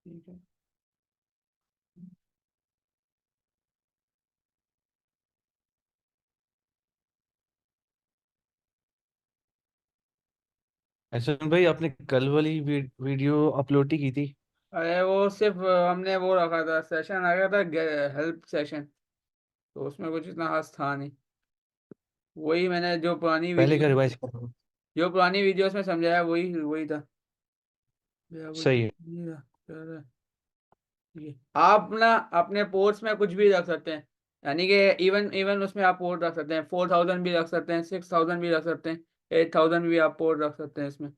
ठीक है। ऐसा भाई आपने कल वाली वीडियो अपलोड ही की थी। अरे वो सिर्फ हमने वो रखा था, सेशन आ गया था, हेल्प सेशन। तो उसमें कुछ इतना खास था नहीं। वही मैंने जो पुरानी पहले का वीडियो, रिवाइज करो। जो पुरानी वीडियोस में समझाया वही वही था। भैया कुछ सही है। नहीं था। चलो, ये आप ना अपने पोर्ट्स में कुछ भी रख सकते हैं। यानी कि इवन इवन उसमें आप पोर्ट रख सकते हैं, 4000 भी रख सकते हैं, 6000 भी रख सकते हैं, 8000 भी आप पोर्ट रख सकते हैं इसमें।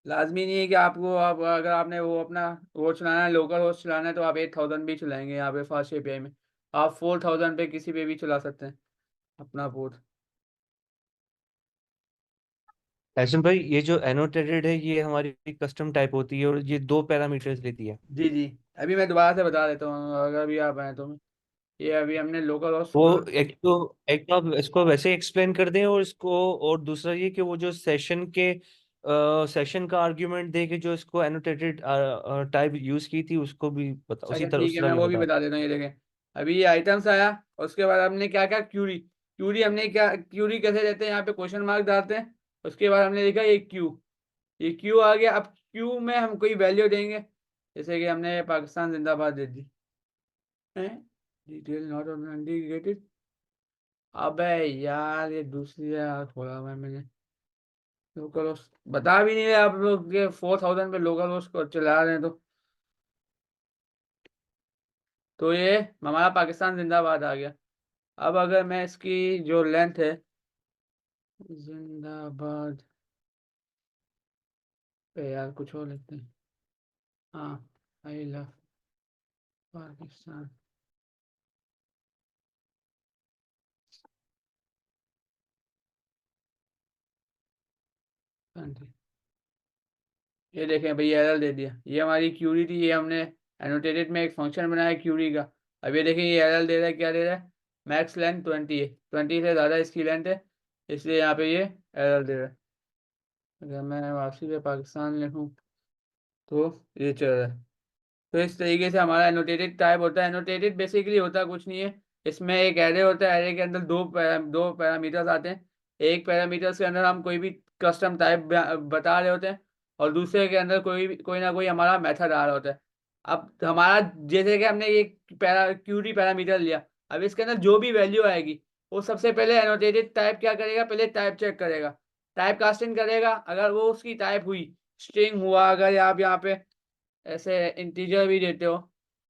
लाजमी नहीं है कि आपको, आप अगर आपने वो अपना वो चलाना है, लोकल होस्ट चलाना है, तो आप 8000 भी चलाएंगे यहाँ पे फास्ट एपीआई में। आप 4000 पे किसी पे भी चला सकते हैं अपना पोर्ट। ऐसा भाई ये जो एनोटेटेड है ये हमारी कस्टम टाइप होती है और ये दो पैरामीटर्स लेती है। जी जी। अभी मैं दोबारा से बता देता हूँ, अगर भी आप आए तो। ये अभी हमने लोकल होस्ट वो खोला। एक तो आप इसको वैसे ही एक्सप्लेन कर दें और इसको, और दूसरा ये कि वो जो सेशन के सेशन का आर्ग्यूमेंट दे के जो इसको एनोटेटेड टाइप यूज की थी उसको भी बता, अच्छा उसी तरह ठीक उस है, तरह मैं भी वो भी बता। बता देता हूँ। ये देखें, अभी ये आइटम्स आया। उसके बाद हमने क्या क्या, क्यूरी। क्यूरी हमने क्या, क्यूरी कैसे देते हैं, यहाँ पे क्वेश्चन मार्क डालते हैं। उसके बाद हमने लिखा ये क्यू। ये क्यू आ गया। अब क्यू में हम कोई वैल्यू देंगे, जैसे कि हमने पाकिस्तान जिंदाबाद दे दी है। Detail not indicated. अबे यार, ये दूसरी यार खोला हुआ है मैंने। लोकल होस्ट बता भी नहीं रहे आप लोग, ये 4000 पे लोकल होस्ट को चला रहे हैं। तो ये हमारा पाकिस्तान जिंदाबाद आ गया। अब अगर मैं इसकी जो लेंथ है, जिंदाबाद पे यार कुछ और लिखते हैं। हाँ, आई लव पाकिस्तान। country। ये देखें भाई, एरर दे दिया। ये हमारी क्यूरी थी, ये हमने एनोटेटेड में एक फंक्शन बनाया क्यूरी का। अब ये देखें, ये एरर दे रहा है, क्या दे रहा है? मैक्स लेंथ 20 है, 20 से ज़्यादा इसकी लेंथ है, इसलिए यहाँ पे ये एरर दे रहा है। अगर मैं वापसी पे पाकिस्तान लिखूँ तो ये चल रहा है। तो इस तरीके से हमारा एनोटेटेड टाइप होता है। एनोटेटेड बेसिकली होता कुछ नहीं है। इसमें एक एरे होता है, एरे के अंदर दो पैरामीटर्स आते हैं। एक पैरामीटर्स के अंदर हम कोई भी कस्टम टाइप बता रहे होते हैं, और दूसरे के अंदर कोई ना कोई हमारा मेथड आ रहा होता है। अब हमारा, जैसे कि हमने ये क्यूरी पैरामीटर लिया, अब इसके अंदर जो भी वैल्यू आएगी, वो सबसे पहले एनोटेटेड टाइप क्या करेगा, पहले टाइप चेक करेगा। टाइप कास्टिंग करेगा, अगर वो उसकी टाइप हुई, स्ट्रिंग हुआ, अगर आप यहाँ पे ऐसे इंटीजर भी देते हो,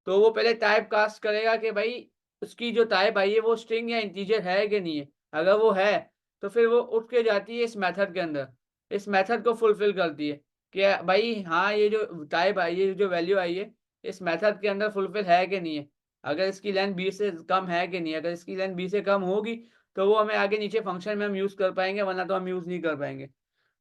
तो वो पहले टाइप कास्ट करेगा कि भाई उसकी जो टाइप आई है वो स्ट्रिंग या इंटीजर है कि नहीं है। अगर वो है, तो फिर वो उठ के जाती है इस मेथड के अंदर, इस मेथड को फुलफिल करती है कि भाई हाँ, ये जो टाइप आई है, जो वैल्यू आई है, इस मेथड के अंदर फुलफिल है कि नहीं है। अगर इसकी लेंथ 20 से कम है कि नहीं, अगर इसकी लेंथ 20 से कम होगी, तो वो हमें आगे नीचे फंक्शन में हम यूज़ कर पाएंगे, वरना तो हम यूज़ नहीं कर पाएंगे।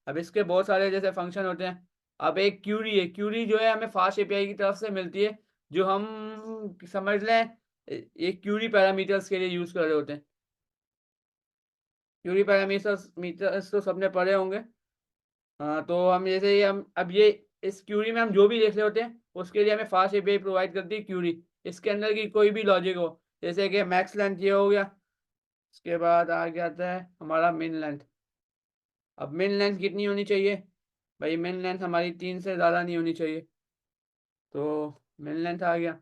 अब इसके बहुत सारे जैसे फंक्शन होते हैं। अब एक क्यूरी है, क्यूरी जो है हमें फास्ट एपीआई की तरफ से मिलती है, जो हम समझ लें ये क्यूरी पैरामीटर्स के लिए यूज कर रहे होते हैं। क्यूरी पैरामीटर्स मीटर्स तो सबने पढ़े होंगे। हाँ, तो हम जैसे ये हम अब ये इस क्यूरी में हम जो भी लिख रहे होते हैं, उसके लिए हमें फास्ट एपीआई प्रोवाइड करती है क्यूरी। इसके अंदर की कोई भी लॉजिक हो, जैसे कि मैक्स लेंथ ये हो गया। इसके बाद आ जाता है हमारा मिन लेंथ। अब मिन लेंथ कितनी होनी चाहिए? भाई मिन लेंथ हमारी 3 से ज़्यादा नहीं होनी चाहिए। तो मिन लेंथ आ गया।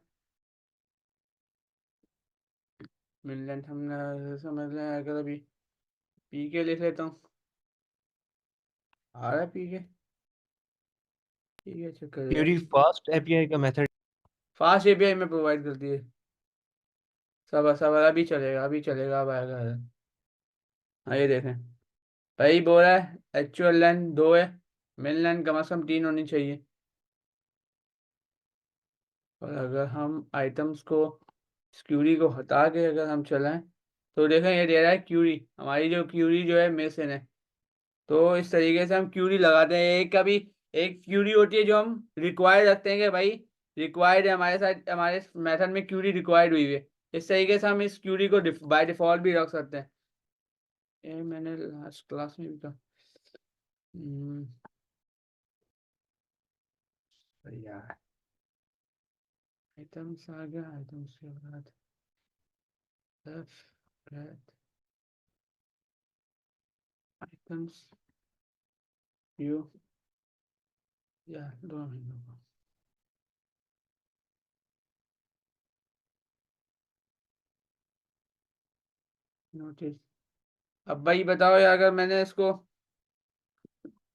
मिन लेंथ हमने समझ लें, अगर अभी पी के लिख लेता हूँ, आ रहा है पी के। ठीक है, चेक कर क्यूरी यार। फास्ट एपीआई का मेथड। फास्ट एपीआई में प्रोवाइड करती है। सब सब अभी चलेगा, अभी चलेगा, अब आएगा। हाँ, ये देखें, भाई बोल रहा है एक्चुअल लेंथ 2 है, मिन लेंथ कम से कम 3 होनी चाहिए। और अगर हम आइटम्स को, इस क्यूरी को हटा के अगर हम चलाएं, तो देखें ये दे रहा है क्यूरी, हमारी जो क्यूरी जो है मिसिंग है। तो इस तरीके से हम क्यूरी लगाते हैं। एक कभी एक क्यूरी होती है जो हम रिक्वायर्ड रखते हैं कि भाई रिक्वायर्ड है, हमारे साथ हमारे मेथड में क्यूरी रिक्वायर्ड हुई है। इस तरीके से हम इस क्यूरी को बाय डिफॉल्ट भी रख सकते हैं। ये मैंने लास्ट क्लास में भी कहा। हम्म, यार आइटम्स आ गया, आइटम्स के बाद F get आइटम्स यू या दो महीनों नोटिस। अब भाई बताओ यार, अगर मैंने इसको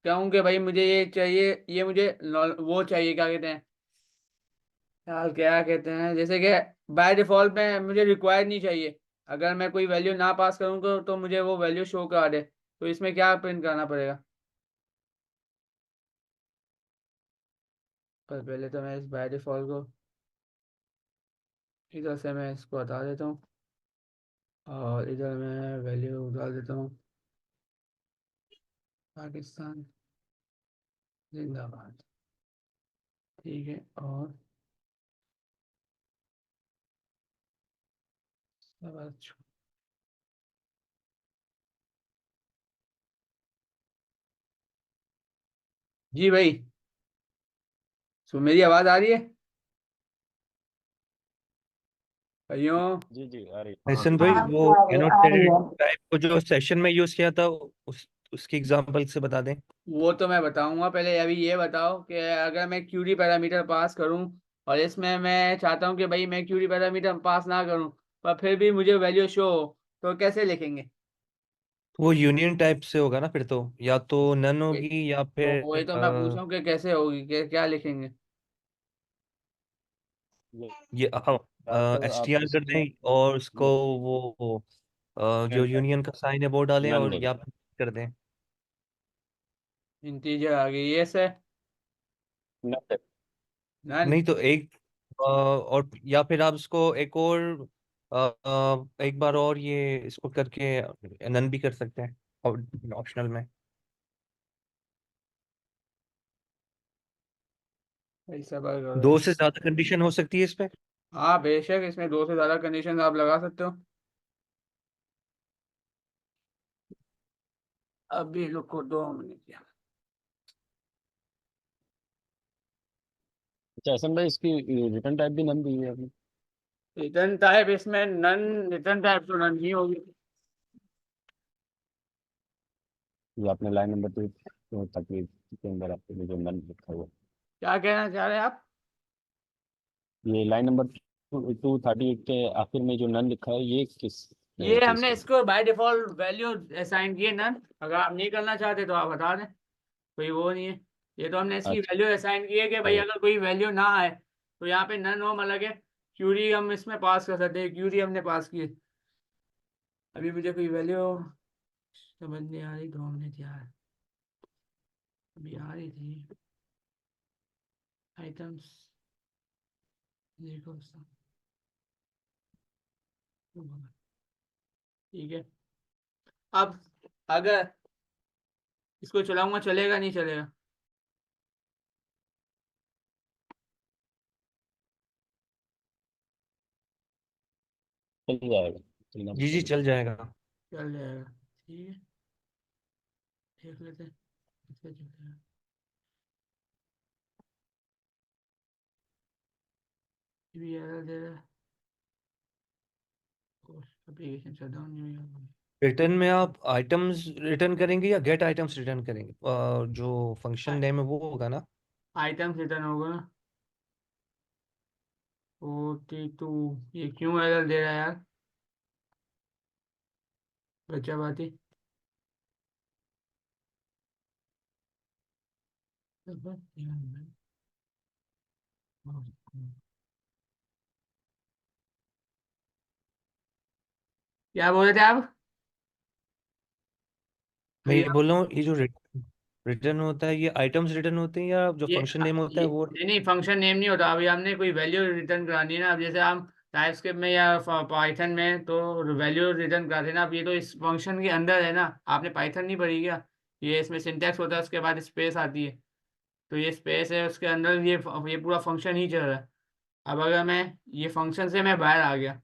कहूँ कि भाई मुझे ये चाहिए, ये मुझे वो चाहिए, क्या कहते हैं यार, क्या कहते हैं, जैसे कि बाय डिफॉल्ट में मुझे रिक्वायर्ड नहीं चाहिए, अगर मैं कोई वैल्यू ना पास करूँ तो मुझे वो वैल्यू शो करा दे, तो इसमें क्या प्रिंट करना पड़ेगा? पर पहले तो मैं इस बाय डिफॉल्ट को इधर से मैं इसको हटा देता हूँ, और इधर मैं वैल्यू डाल देता हूँ पाकिस्तान जिंदाबाद। ठीक है, और सब अच्छा। जी भाई, सो मेरी आवाज़ आ रही है भाइयों? जी जी आ रही ऐसन भाई, हाँ वो आ रही एनोटेटेड है। टाइप को जो सेशन में यूज किया था उसकी एग्जांपल से बता दें। वो तो मैं बताऊंगा, पहले अभी ये बताओ कि अगर मैं क्यूरी पैरामीटर पास करूं, और इसमें मैं चाहता हूं कि भाई मैं क्यूरी पैरामीटर पास ना करूं, पर फिर भी मुझे वैल्यू शो हो, तो कैसे लिखेंगे? वो यूनियन टाइप से होगा ना फिर तो, या तो नन वही होगी या तो फिर वही तो मैं पूछ रहा हूँ कि कैसे होगी, क्या लिखेंगे? ये ये हाँ, डालकर एस टी आप आर कर इसको दें और उसको ये वो जो print यूनियन का साइन है वो डालें, नन और लिख या दें। फिर कर दें। इंटीजर आ गई ये से नन नन। नहीं तो एक और या फिर आप इसको एक और एक बार और ये इसको करके नन भी कर सकते हैं और ऑप्शनल में। ऐसा बात करो दो यार। से ज्यादा कंडीशन हो सकती है इस पे। हाँ बेशक, इसमें दो से ज्यादा कंडीशन आप लगा सकते हो। अभी रुको 2 मिनट। अच्छा एहसन भाई इसकी रिटर्न टाइप भी नन दी है आपने। रिटर्न टाइप इसमें नन, रिटर्न टाइप तो नन ही होगी। ये आपने लाइन नंबर 2 तो तकरीब के अंदर आपके लिए जो नन लिखा हुआ क्या कहना चाह रहे हैं आप? है। ये लाइन नंबर 238 के आखिर में जो नन लिखा है ये किस ये चीज़ हमने का है? इसको बाय डिफॉल्ट वैल्यू असाइन किए नन, अगर आप नहीं करना चाहते तो आप बता दें, कोई वो नहीं है। ये तो हमने इसकी अच्छा वैल्यू असाइन की है कि भाई अगर कोई वैल्यू ना आए तो यहाँ पे नन हो, मतलब है क्यूरी हम इसमें पास कर सकते हैं, क्यूरी हमने पास की है। अभी मुझे कोई वैल्यू समझ नहीं आ रही, 2 मिनट यार, अभी आ रही थी आइटम्स, देखो ठीक है। अब अगर इसको चलाऊंगा चलेगा नहीं चलेगा? चल जाएगा चलना जी जी चल चल जाएगा। चल जाएगा, ठीक है, देख लेते हैं कैसे चलेगा। भी एरर दे रहा है, एप्लीकेशन शट डाउन नहीं हुई। रिटर्न में आप आइटम्स रिटर्न करेंगे या गेट आइटम्स रिटर्न करेंगे? जो फंक्शन नेम है वो होगा ना। आइटम्स रिटर्न होगा ना। 42, ये क्यों एरर दे रहा है यार, बच्चा बाती। क्या बोल रहे थे आप? मैं अभी ये बोल रहा हूँ, ये जो रिटर्न होता है ये आइटम्स रिटर्न होते हैं या जो ये फंक्शन नेम होता ये है वो। नहीं, फंक्शन नेम नहीं होता। अभी हमने कोई वैल्यू रिटर्न करानी है ना, अब जैसे हम टाइपस्क्रिप्ट में या पाइथन में तो वैल्यू रिटर्न कराते हैं ना, अब ये तो इस फंक्शन के अंदर है ना, आपने पाइथन नहीं पढ़ी क्या? ये इसमें सिंटैक्स होता है, उसके बाद स्पेस आती है, तो ये स्पेस है, उसके अंदर ये पूरा फंक्शन ही चल रहा है। अब अगर मैं ये फंक्शन से मैं बाहर आ गया,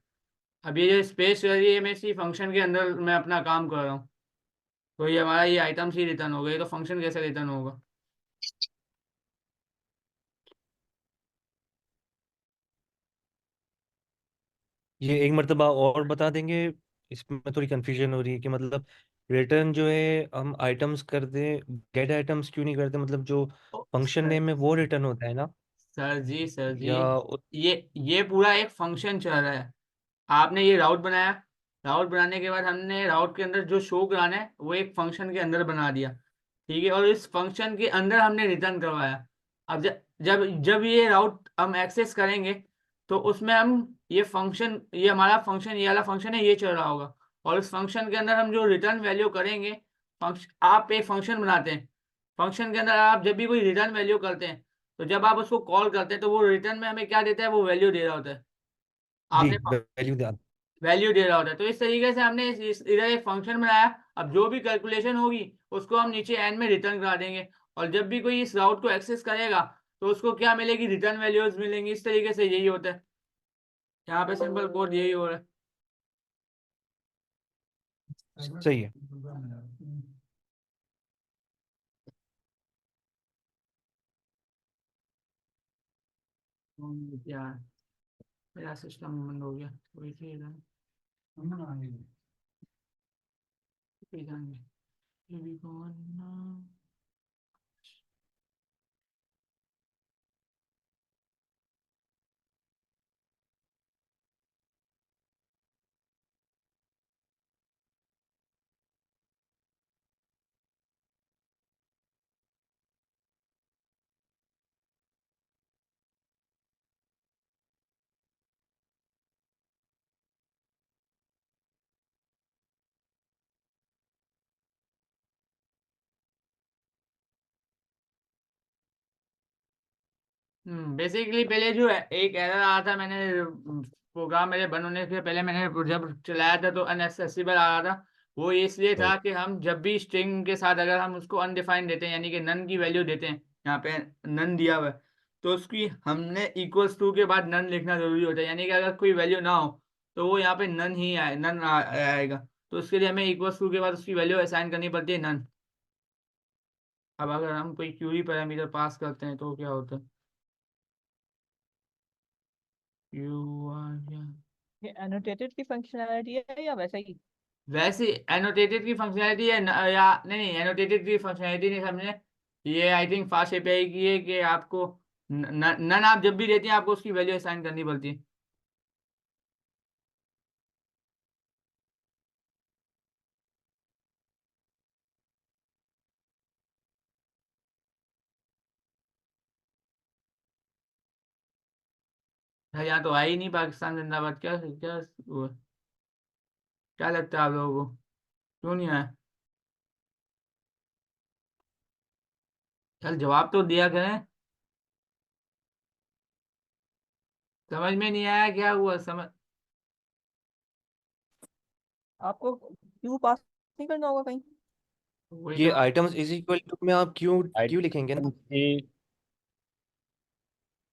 अब ये जो स्पेस चल रही है, मैं इसी फंक्शन के अंदर मैं अपना काम कर रहा हूँ, तो ये हमारा ये आइटम्स ही रिटर्न होगा, ये तो फंक्शन कैसे रिटर्न होगा? ये एक मर्तबा और बता देंगे, इसमें थोड़ी कंफ्यूजन हो रही है कि मतलब रिटर्न जो है हम आइटम्स कर दें, गेट आइटम्स क्यों नहीं करते, मतलब जो ओ, फंक्शन सर नेम है वो रिटर्न होता है ना? सर जी, या ये पूरा एक फंक्शन चल रहा है। आपने ये राउट बनाया, राउट बनाने के बाद हमने राउट के अंदर जो शो कराना है वो एक फंक्शन के अंदर बना दिया, ठीक है, और इस फंक्शन के अंदर हमने रिटर्न करवाया। अब जब जब ये राउट हम एक्सेस करेंगे तो उसमें हम ये फंक्शन, ये हमारा फंक्शन, ये वाला फंक्शन है, ये चल रहा होगा, और इस फंक्शन के अंदर हम जो रिटर्न वैल्यू करेंगे, फंक्शन, आप एक फंक्शन बनाते हैं, फंक्शन के अंदर आप जब भी कोई रिटर्न वैल्यू करते हैं, तो जब आप उसको कॉल करते हैं तो वो रिटर्न में हमें क्या देता है, वो वैल्यू दे रहा होता है। जी, आपने वैल्यू ध्यान। वैल्यू दे रहा होता है, तो इस तरीके से हमने इधर एक फंक्शन बनाया। अब जो भी कैलकुलेशन होगी उसको हम नीचे एंड में रिटर्न करा देंगे, और जब भी कोई इस राउट को एक्सेस करेगा तो उसको क्या मिलेगी, रिटर्न वैल्यूज मिलेंगी। इस तरीके से यही होता है, यहाँ पे सिंपल कोड यही हो रहा है। सही है। यार मेरा सिस्टम बंद हो गया, वही चीज़ है। ये भी कौन ना। बेसिकली पहले जो एक एरर आया था, मैंने प्रोग्राम मेरे बंद होने से पहले मैंने जब चलाया था तो अनएक्सेसिबल आ रहा था। वो इसलिए तो था कि हम जब भी स्ट्रिंग के साथ अगर हम उसको अनडिफाइंड देते हैं, यानी कि नन की वैल्यू देते हैं, यहाँ पे नन दिया हुआ है, तो उसकी हमने इक्वल्स टू के बाद नन लिखना जरूरी होता है, यानी कि अगर कोई वैल्यू ना हो तो वो यहाँ पे नन ही आए, आएगा। तो उसके लिए हमें इक्वल्स टू के बाद उसकी वैल्यू असाइन करनी पड़ती है नन। अब अगर हम कोई क्यूरी पैरामीटर पास करते हैं तो क्या होता है, क्यू आ गया। ये एनोटेटेड की फंक्शनैलिटी है या वैसा ही? वैसे एनोटेटेड की फंक्शनैलिटी है या नहीं, नहीं एनोटेटेड की फंक्शनैलिटी नहीं समझे। ये आई थिंक फास्ट एपीआई की है कि आपको नन आप जब भी देते हैं आपको उसकी वैल्यू असाइन करनी पड़ती है। यार यहाँ तो आया ही नहीं पाकिस्तान जिंदाबाद, क्या क्या वो है? क्या लगता है आप लोगों को, क्यों नहीं आया? चल जवाब तो दिया करें। समझ में नहीं आया क्या हुआ, समझ। आपको क्यू पास नहीं करना होगा कहीं? वही ये तो। आइटम्स इज इक्वल टू में आप क्यों क्यों लिखेंगे ना? आइटम के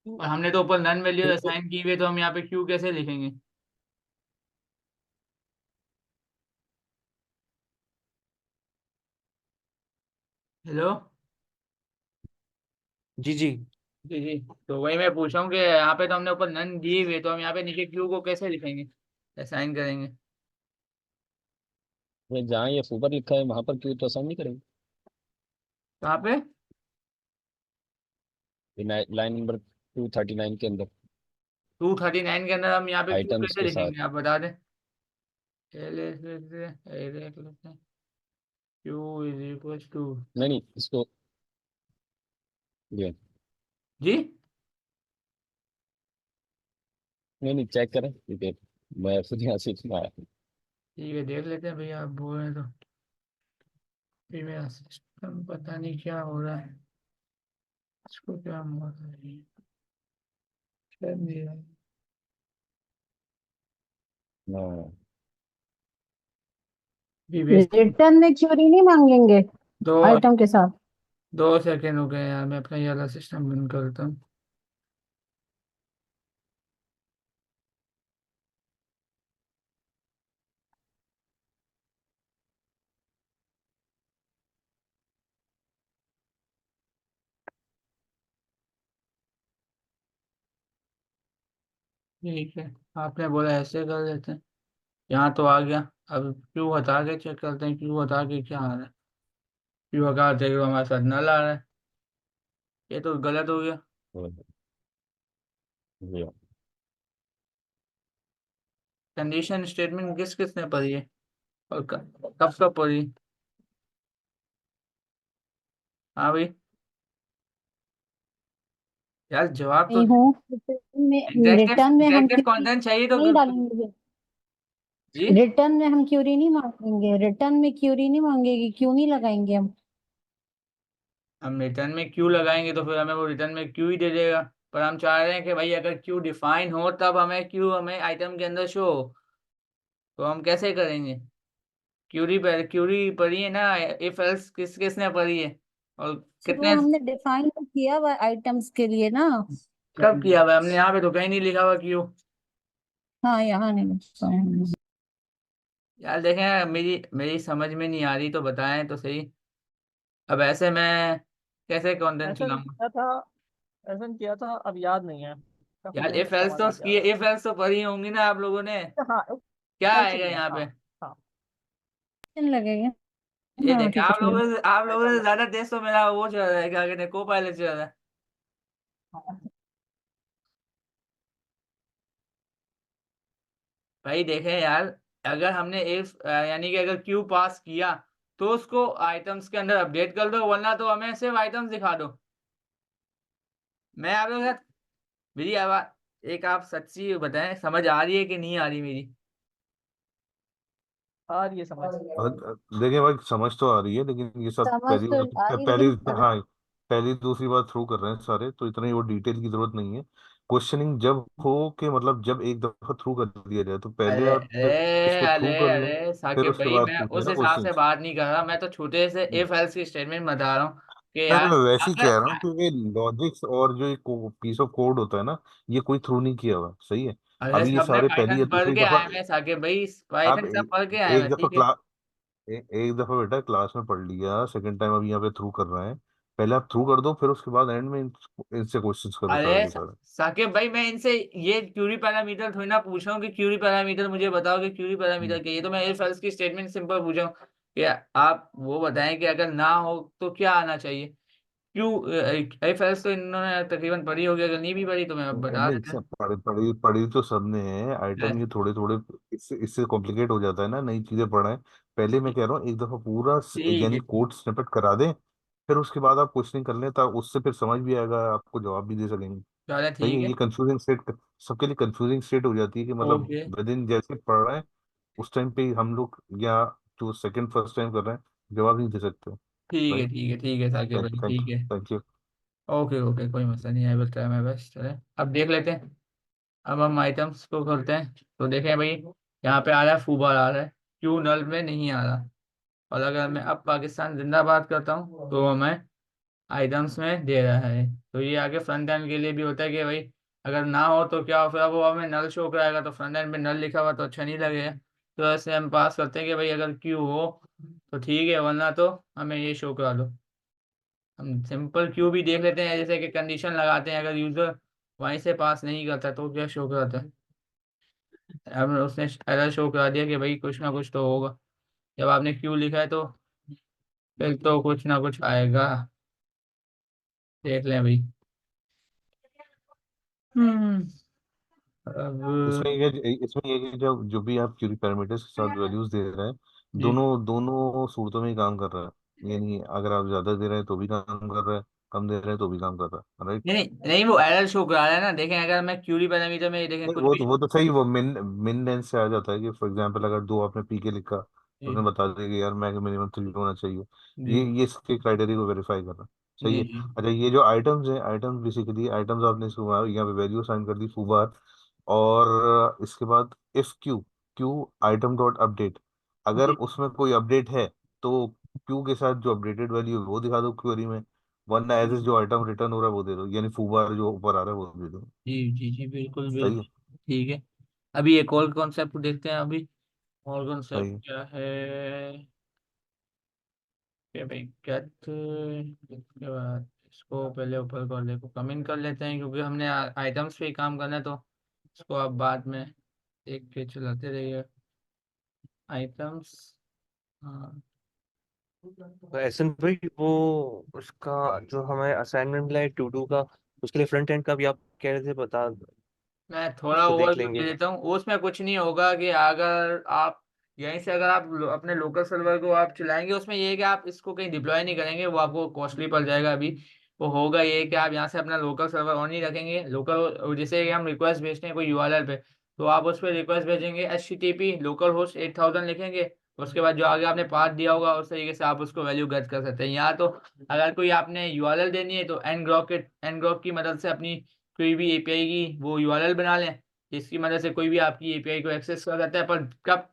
क्यू और हमने तो ऊपर नन वैल्यू तो असाइन की हुई है, तो हम यहाँ पे क्यू कैसे लिखेंगे? हेलो। जी जी। जी जी। तो वही मैं पूछ रहा हूँ कि यहाँ पे तो हमने ऊपर नन दी हुई है, तो हम यहाँ पे नीचे क्यू को कैसे लिखेंगे, असाइन करेंगे? जहाँ ये ऊपर लिखा है वहां पर क्यों तो आसान नहीं करेंगे। कहाँ पे? लाइन नंबर 239 के अंदर 239 के अंदर हम यहाँ पे क्यू आइटम्स कैसे के साथ। लिखेंगे, आप बता दें। ये देख लेते हैं। Q is equal to. नहीं नहीं इसको ये जी। नहीं नहीं चेक करें ठीक है। मैं खुद यहाँ से सुनाया। ठीक है, देख लेते हैं भैया, आप बोल रहे हैं तो। भी मेरा सिस्टम पता नहीं क्या हो रहा है, इसको क्या हुआ है, चल नहीं रहा है। हाँ भी वेस्ट। रिटर्न में क्यूरी नहीं मांगेंगे दो आइटम के साथ? 2 सेकेंड हो गए यार, मैं अपना ये वाला सिस्टम बंद करता हूँ। ठीक है, आपने बोला ऐसे कर लेते हैं। यहाँ तो आ गया। अब क्यू हटा के चेक करते हैं, क्यू हटा के क्या आ रहा है। क्यू हटा के तो हमारे साथ नल आ रहा है, ये तो गलत हो गया। जी कंडीशन स्टेटमेंट किस किसने पढ़ी है और कब कब पढ़ी? हाँ भाई, यार जवाब तो नहीं हूँ रिटर्न में हम इंटरेक्टिव क्यूरी कंटेंट चाहिए तो नहीं डालेंगे। जी। रिटर्न में हम क्यूरी नहीं मांगेंगे, रिटर्न में क्यूरी नहीं मांगेगी, क्यों नहीं लगाएंगे हम। हम रिटर्न में क्यू लगाएंगे तो फिर हमें वो रिटर्न में क्यू ही दे देगा। पर हम चाह रहे हैं कि भाई अगर क्यू डिफाइन हो तब हमें क्यू हमें आइटम के अंदर शो हो। तो हम कैसे करेंगे? क्यूरी पढ़ी है ना, इफ एल्स किसने पढ़ी है और तो वो कितने हमने डिफाइन तो किया हुआ आइटम्स के लिए ना। कब किया हुआ है? हमने यहाँ पे तो कहीं नहीं लिखा हुआ क्यू। हाँ यहाँ नहीं लिखा है हमने। यार देखें, मेरी मेरी समझ में नहीं आ रही तो बताएं तो सही। अब ऐसे मैं कैसे कंटेंट ऐसा चलाऊंगा? किया था, ऐसा किया था, अब याद नहीं है। यार कंफ्यूजन इफ एल्स सवाल तो आ गया था। इफ एल्स तो पढ़ी होंगी ना आप लोगों ने। हाँ, क्या कल से आएगा किया, यहाँ हाँ। पे? हाँ, लगेगा। ये हाँ देखें, ठीक है आप ठीक है। लोगों से ज्यादा तेज तो मेरा वो चल रहा है, क्या कहते हैं, को पायलट चल रहा है। भाई देखें यार, अगर हमने इफ यानी कि अगर क्यू पास किया तो उसको आइटम्स के अंदर अपडेट कर दो, वरना तो हमें सिर्फ आइटम्स दिखा दो। मैं आप लोगों के साथ मेरी आवाज एक आप सच्ची बताएं, समझ आ रही है कि नहीं आ रही मेरी? आ रही है समझ। देखिए भाई, समझ तो आ रही है, लेकिन ये सब समझ पहली तो आ रही पहली, लेकिन हाँ, पहली दूसरी बार थ्रू कर रहे हैं सारे, तो इतनी वो डिटेल की जरूरत नहीं है। क्वेश्चनिंग जब हो कि मतलब जब एक दफा थ्रू कर दिया जाए तो पहले अरे आप अरे इसको थ्रू अरे कर लें, अरे फिर साकिब उसके भाई, बाद मैं पूछिए उस ना हिसाब से क्वेश्चंस। बात नहीं कर रहा, मैं तो छोटे से इफ एल्स की स्टेटमेंट बता रहा हूँ कि मैं यार वैसे ही कह रहा हूँ, अगर क्योंकि लॉजिक्स और जो पीस ऑफ कोड होता है ना, ये कोई थ्रू नहीं किया हुआ, सही है। अरे अभी ये सबने सारे पहली या पाइथन पढ़ दूसरी के दफा आए हैं साकिब भाई, आप पाइथन सब पढ़ के आए हैं, एक दफा ठीक है। एक दफा बेटा क्लास में पढ़ लिया, सेकंड टाइम अभी यहाँ पे थ्रू कर रहे हैं। पहले आप थ्रू कर दो, फिर उसके बाद एंड में इनसे क्वेश्चंस करो सारे अरे के सारे। साकिब भाई, मैं इनसे ये क्यूरी पैरामीटर थोड़ी ना पूछ रहा हूँ कि क्यूरी पैरामीटर मुझे बताओ कि क्यूरी पैरामीटर हम्म। क्या है। ये तो मैं इफ एल्स की स्टेटमेंट सिंपल पूछ रहा हूँ कि आप वो बताएं कि अगर ना हो तो क्या आना चाहिए। क्यों? इफ एल्स तो इन्होंने तकरीबन पढ़ी होगी, अगर नहीं भी पढ़ी तो मैं बता नहीं, देते सब पढ़ी पढ़ी पढ़ी तो सबने है आइटम, हैं। ये थोड़े थोड़े इससे इससे कॉम्प्लिकेट हो जाता है ना, नई चीजें पढ़ाएं। पहले मैं कह रहा हूँ एक दफा पूरा ठीक यानी है, कोड स्निपेट करा दें, फिर उसके बाद आप क्वेश्चनिंग कर लें, तब उससे फिर समझ भी आएगा, आपको जवाब भी दे सकेंगे। चलो सही ठीक है, है। ये कंफ्यूजिंग स्टेट सबके लिए कंफ्यूजिंग स्टेट हो जाती है कि मतलब ओके, विद इन जैसे पढ़ रहे हैं उस टाइम पे ही हम लोग, या जो सेकंड फर्स्ट टाइम कर रहे हैं, जवाब नहीं दे सकते। ठीक है, राइट। ठीक है, ठीक है साकिब थैंक भाई, थैंक ठीक है। Thank you. ओके ओके, कोई मसला नहीं, I will try my best. चले अब देख लेते हैं। अब हम आइटम्स को खोलते हैं तो देखें भाई, यहाँ पे आ रहा है फूबार आ रहा है, क्यू नल में नहीं आ रहा। और अगर मैं अब पाकिस्तान जिंदाबाद करता हूँ तो हमें आइटम्स में दे रहा है। तो ये आगे फ्रंट एंड के लिए भी होता है कि भाई अगर ना हो तो क्या हो, फिर अब वो हमें नल शो कराएगा तो फ्रंट एंड पे नल लिखा हुआ तो अच्छा नहीं लगेगा। तो ऐसे हम पास करते हैं कि भाई अगर क्यू हो तो ठीक है, वरना तो हमें ये शो करा दो। हम सिंपल क्यू भी देख लेते हैं, जैसे कि कंडीशन लगाते हैं, अगर यूजर वहीं से पास नहीं करता तो क्या शो कराता है। अब उसने एरर शो करा दिया कि भाई कुछ ना कुछ तो होगा। जब आपने क्यू लिखा है तो फिर तो कुछ ना कुछ आएगा। देख लें भाई। हम्म इसमें अब ये इसमें ये कि जब जो भी आप क्यूरी पैरामीटर्स के साथ वैल्यूज दे रहे हैं, जी, दोनों दोनों सूरतों में ही काम कर रहा है। यानी अगर आप ज्यादा दे रहे हैं तो भी काम कर रहा है, कम दे रहे हैं तो भी काम कर रहा है, राइट। नहीं नहीं नहीं, वो एरर शो करा रहा है ना। देखें अगर मैं क्यूरी पैरामीटर में देखें नहीं, कुछ भी वो तो सही, वो मिन मिन लेंस से आ जाता है कि फॉर एग्जांपल अगर दो आपने पी के लिखा तो उसने जी बता दिया कि यार मैं मिनिमम 3 होना चाहिए। जी ये इसके क्राइटेरिया को वेरीफाई कर रहा है। सही जी है। जी अच्छा, ये जो आइटम्स हैं, आइटम्स बेसिकली आइटम्स आपने इसको यहाँ पे वैल्यू साइन कर दी फूबार, और इसके बाद if Q Q item dot update, अगर जी उसमें कोई अपडेट है तो क्यू के साथ जो अपडेटेड वैल्यू है वो दिखा दो क्वेरी में, वरना एज जो आइटम रिटर्न हो रहा है वो दे दो, यानी फूबार जो ऊपर आ रहा है वो दे दो। जी जी जी, बिल्कुल सही बिल्कुल। है। ठीक है, अभी एक और कॉन्सेप्ट देखते हैं अभी। और कॉन्सेप्ट सही है। क्या है कि भाई गेट, इसके बाद इसको पहले ऊपर कर ले को कम इन कर लेते हैं, क्योंकि हमने आइटम्स पे ही काम करना है तो इसको आप बाद में देख के चलाते रहिए। आइटम्स, हाँ तो एसन भाई वो उसका जो हमें असाइनमेंट मिला है टू डू का, उसके लिए फ्रंट एंड का भी आप कह रहे थे बता, मैं थोड़ा उसको देख ओवरव्यू दे लेंगे। देता हूँ। उसमें कुछ नहीं होगा कि अगर आप यहीं से अगर आप अपने लोकल सर्वर को आप चलाएंगे, उसमें ये है कि आप इसको कहीं डिप्लॉय नहीं करेंगे, वो आपको कॉस्टली पड़ जाएगा। अभी वो होगा ये कि आप यहाँ से अपना लोकल सर्वर ऑन ही रखेंगे। लोकल जैसे कि हम रिक्वेस्ट भेजते हैं कोई यूआरएल पे, तो आप उस पर रिक्वेस्ट भेजेंगे HTTP लोकल होस्ट 8000 लिखेंगे। उसके बाद जो आगे आपने पाथ दिया होगा उस तरीके से आप उसको वैल्यू गेट कर सकते हैं। या तो अगर कोई आपने यूआरएल देनी है तो ngrok की मदद से अपनी कोई भी एपीआई की वो यूआरएल बना लें, जिसकी मदद से कोई भी आपकी एपीआई को एक्सेस कर सकता है। पर कब,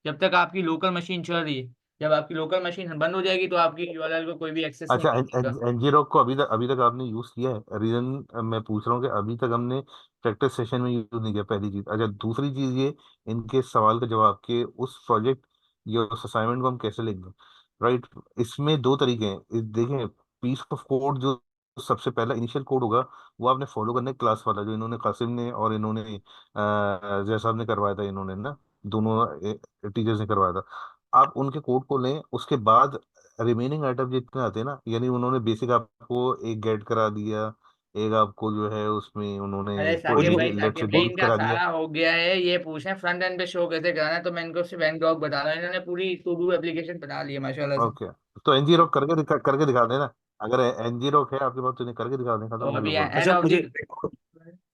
जब तक आपकी लोकल मशीन चल रही है। जब आपकी लोकल मशीन बंद हो जाएगी तो आपकी यूआरएल को कोई भी एक्सेस नहीं अच्छा, कर सकता। एनजीरोक को अभी तक आपने यूज किया है? रीजन मैं पूछ रहा हूँ कि अभी तक हमने प्रैक्टिस सेशन में यूज नहीं किया, पहली चीज। अच्छा, दूसरी चीज ये, इनके सवाल का जवाब के उस प्रोजेक्ट या उस असाइनमेंट को हम कैसे लेंगे, राइट? इसमें दो तरीके हैं। देखें, पीस ऑफ कोड जो सबसे पहला इनिशियल कोड होगा, वो आपने फॉलो करना है क्लास वाला, जो इन्होंने कासिम ने और इन्होंने जय साहब ने करवाया था, इन्होंने ना दोनों टीचर्स ने करवाया था। आप उनके कोड को लें, उसके बाद रिमेनिंग आइटम जितने आते हैं ना, यानी उन्होंने बेसिक आपको एक गेट करा दिया, एक आपको जो है उसमें उन्होंने अरे वो साकिब जो भाई, लेट से साकिब भाई डिलीट इनका करा दिया। सारा हो गया है। ये पूछे फ्रंट एंड पे शो कैसे कराना है, तो मैं इनको सिर्फ एनग्रॉक बता रहा हूँ। इन्होंने पूरी टू डू एप्लीकेशन बना ली है माशाल्लाह से। ओके, तो एनजी रॉक करके दिखा देना। अगर एनजी रॉक है आपके पास तो इन्हें करके दिखा दें, तो खत्म हो अभी गया बात। एंड अच्छा ऑफ मुझे दी,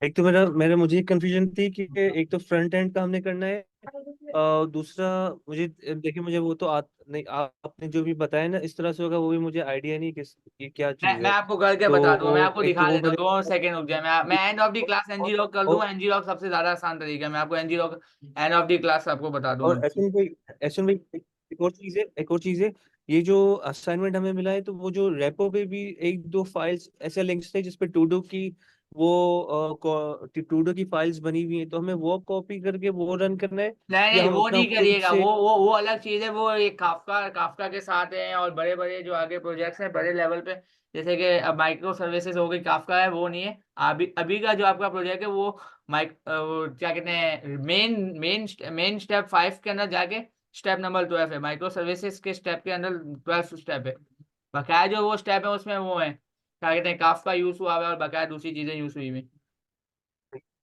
एक तो मेरा मेरे मुझे कंफ्यूजन थी कि एक तो फ्रंट एंड का हमने करना है, दूसरा मुझे देखिए मुझे वो तो नहीं आपने जो भी बताया ना इस तरह से होगा वो भी मुझे आइडिया नहीं कि ये क्या मैं चीज मैं है। आपको करके बता दूंगा, मैं तो आपको एक दिखा तो वो देता हूँ। मैंने 2 सेकंड रुक जाए, मैं एंड ऑफ दी क्लास एनजी और, लॉक कर और, दूंगा। एनजी लॉक सबसे ज्यादा आसान तरीका है, मैं आपको ngrok end of the class आपको बता दूंगा। और एसएन भाई एक और चीज है, ये जो असाइनमेंट हमें मिला है तो वो जो रेपो पे भी एक दो फाइल्स ऐसे लिंक्स थे जिसपे टूडू की वो टूडू की फाइल्स बनी हुई हैं, तो हमें वो कॉपी करके वो रन करना है नहीं या नहीं, हम वो अपना नहीं खुद करिएगा। से। वो अलग चीज है। वो एक काफका काफका के साथ है, और बड़े बड़े जो आगे प्रोजेक्ट्स हैं बड़े लेवल पे, जैसे कि अब माइक्रो सर्विसेज हो गई, काफका है, वो नहीं है। अभी अभी का जो आपका प्रोजेक्ट है वो वो क्या कहते हैं, मेन स्टेप 5 के अंदर जाके स्टेप नंबर 12 है। माइक्रो सर्विसेज के स्टेप के अंदर 12 स्टेप है। बकाया जो वो स्टेप है उसमें वो है क्या कहते हैं, काफका यूज हुआ है, और बकाया दूसरी चीजें यूज हुई हुई।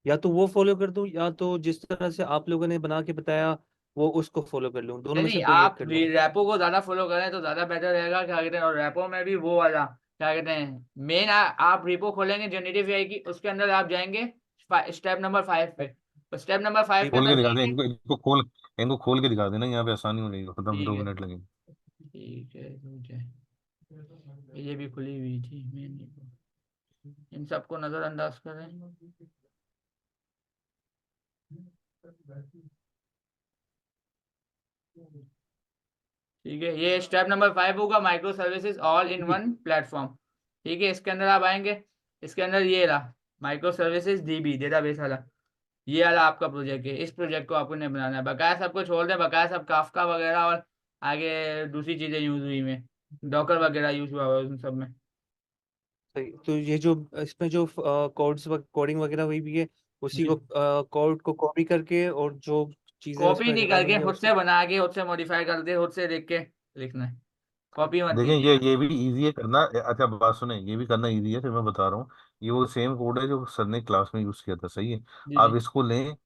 या तो वो फॉलो कर दूं या तो जिस तरह से आप लोगों ने बना के बताया वो उसको फॉलो कर लूं, दोनों नहीं में से नहीं, कोई एक आप कर लूं। रैपो को ज्यादा फॉलो करें तो ज्यादा बेटर रहेगा। क्या कहते हैं, और रैपो में भी वो वाला क्या कहते हैं, मेन आप रिपो खोलेंगे जनरेटिव एआई की, उसके अंदर आप जाएंगे स्टेप नंबर 5 पे। तो स्टेप नंबर 5 के रिपो खोल अंदर के दिखा दें जाएंगे। इनको खोल के दिखा देना, यहाँ पे आसानी हो जाएगी, खत्म, ठीक दो है, मिनट लगेंगे। ठीक है, रुक जाए। ये भी खुली हुई थी मेन रिपो, इन सबको नजरअंदाज करें। ठीक है, ये स्टेप नंबर 5 होगा, micro services all in one platform. ठीक है, इसके अंदर आप आएंगे। इसके अंदर ये रहा माइक्रो सर्विसेज डीबी डेटाबेस वाला। ये वाला आपका प्रोजेक्ट है। इस प्रोजेक्ट को आपको नहीं बनाना है। बकाया सबको छोड़ दें, बकाया सब काफका वगैरह और आगे दूसरी चीजें यूज हुई में, डॉकर वगैरह यूज हुआ हुआ है उन सब में। सही, तो ये जो इसमें जो कोडिंग वगैरह हुई भी है उसी जी, को कोड को कॉपी करके और जो चीजें कॉपी उसमें नहीं करके लगानी है खुद उसको। से बना के, खुद से मॉडिफाई करके, खुद से देख के लिखना है। कॉपी मत देखें, कीजिएगा। ये भी इजी है करना। अच्छा, बात सुने, ये भी करना इजी है, फिर मैं बता रहा हूँ। ये वो सेम कोड है जो सर ने क्लास में यूज किया था, सही है। जी आप जी इसको लें,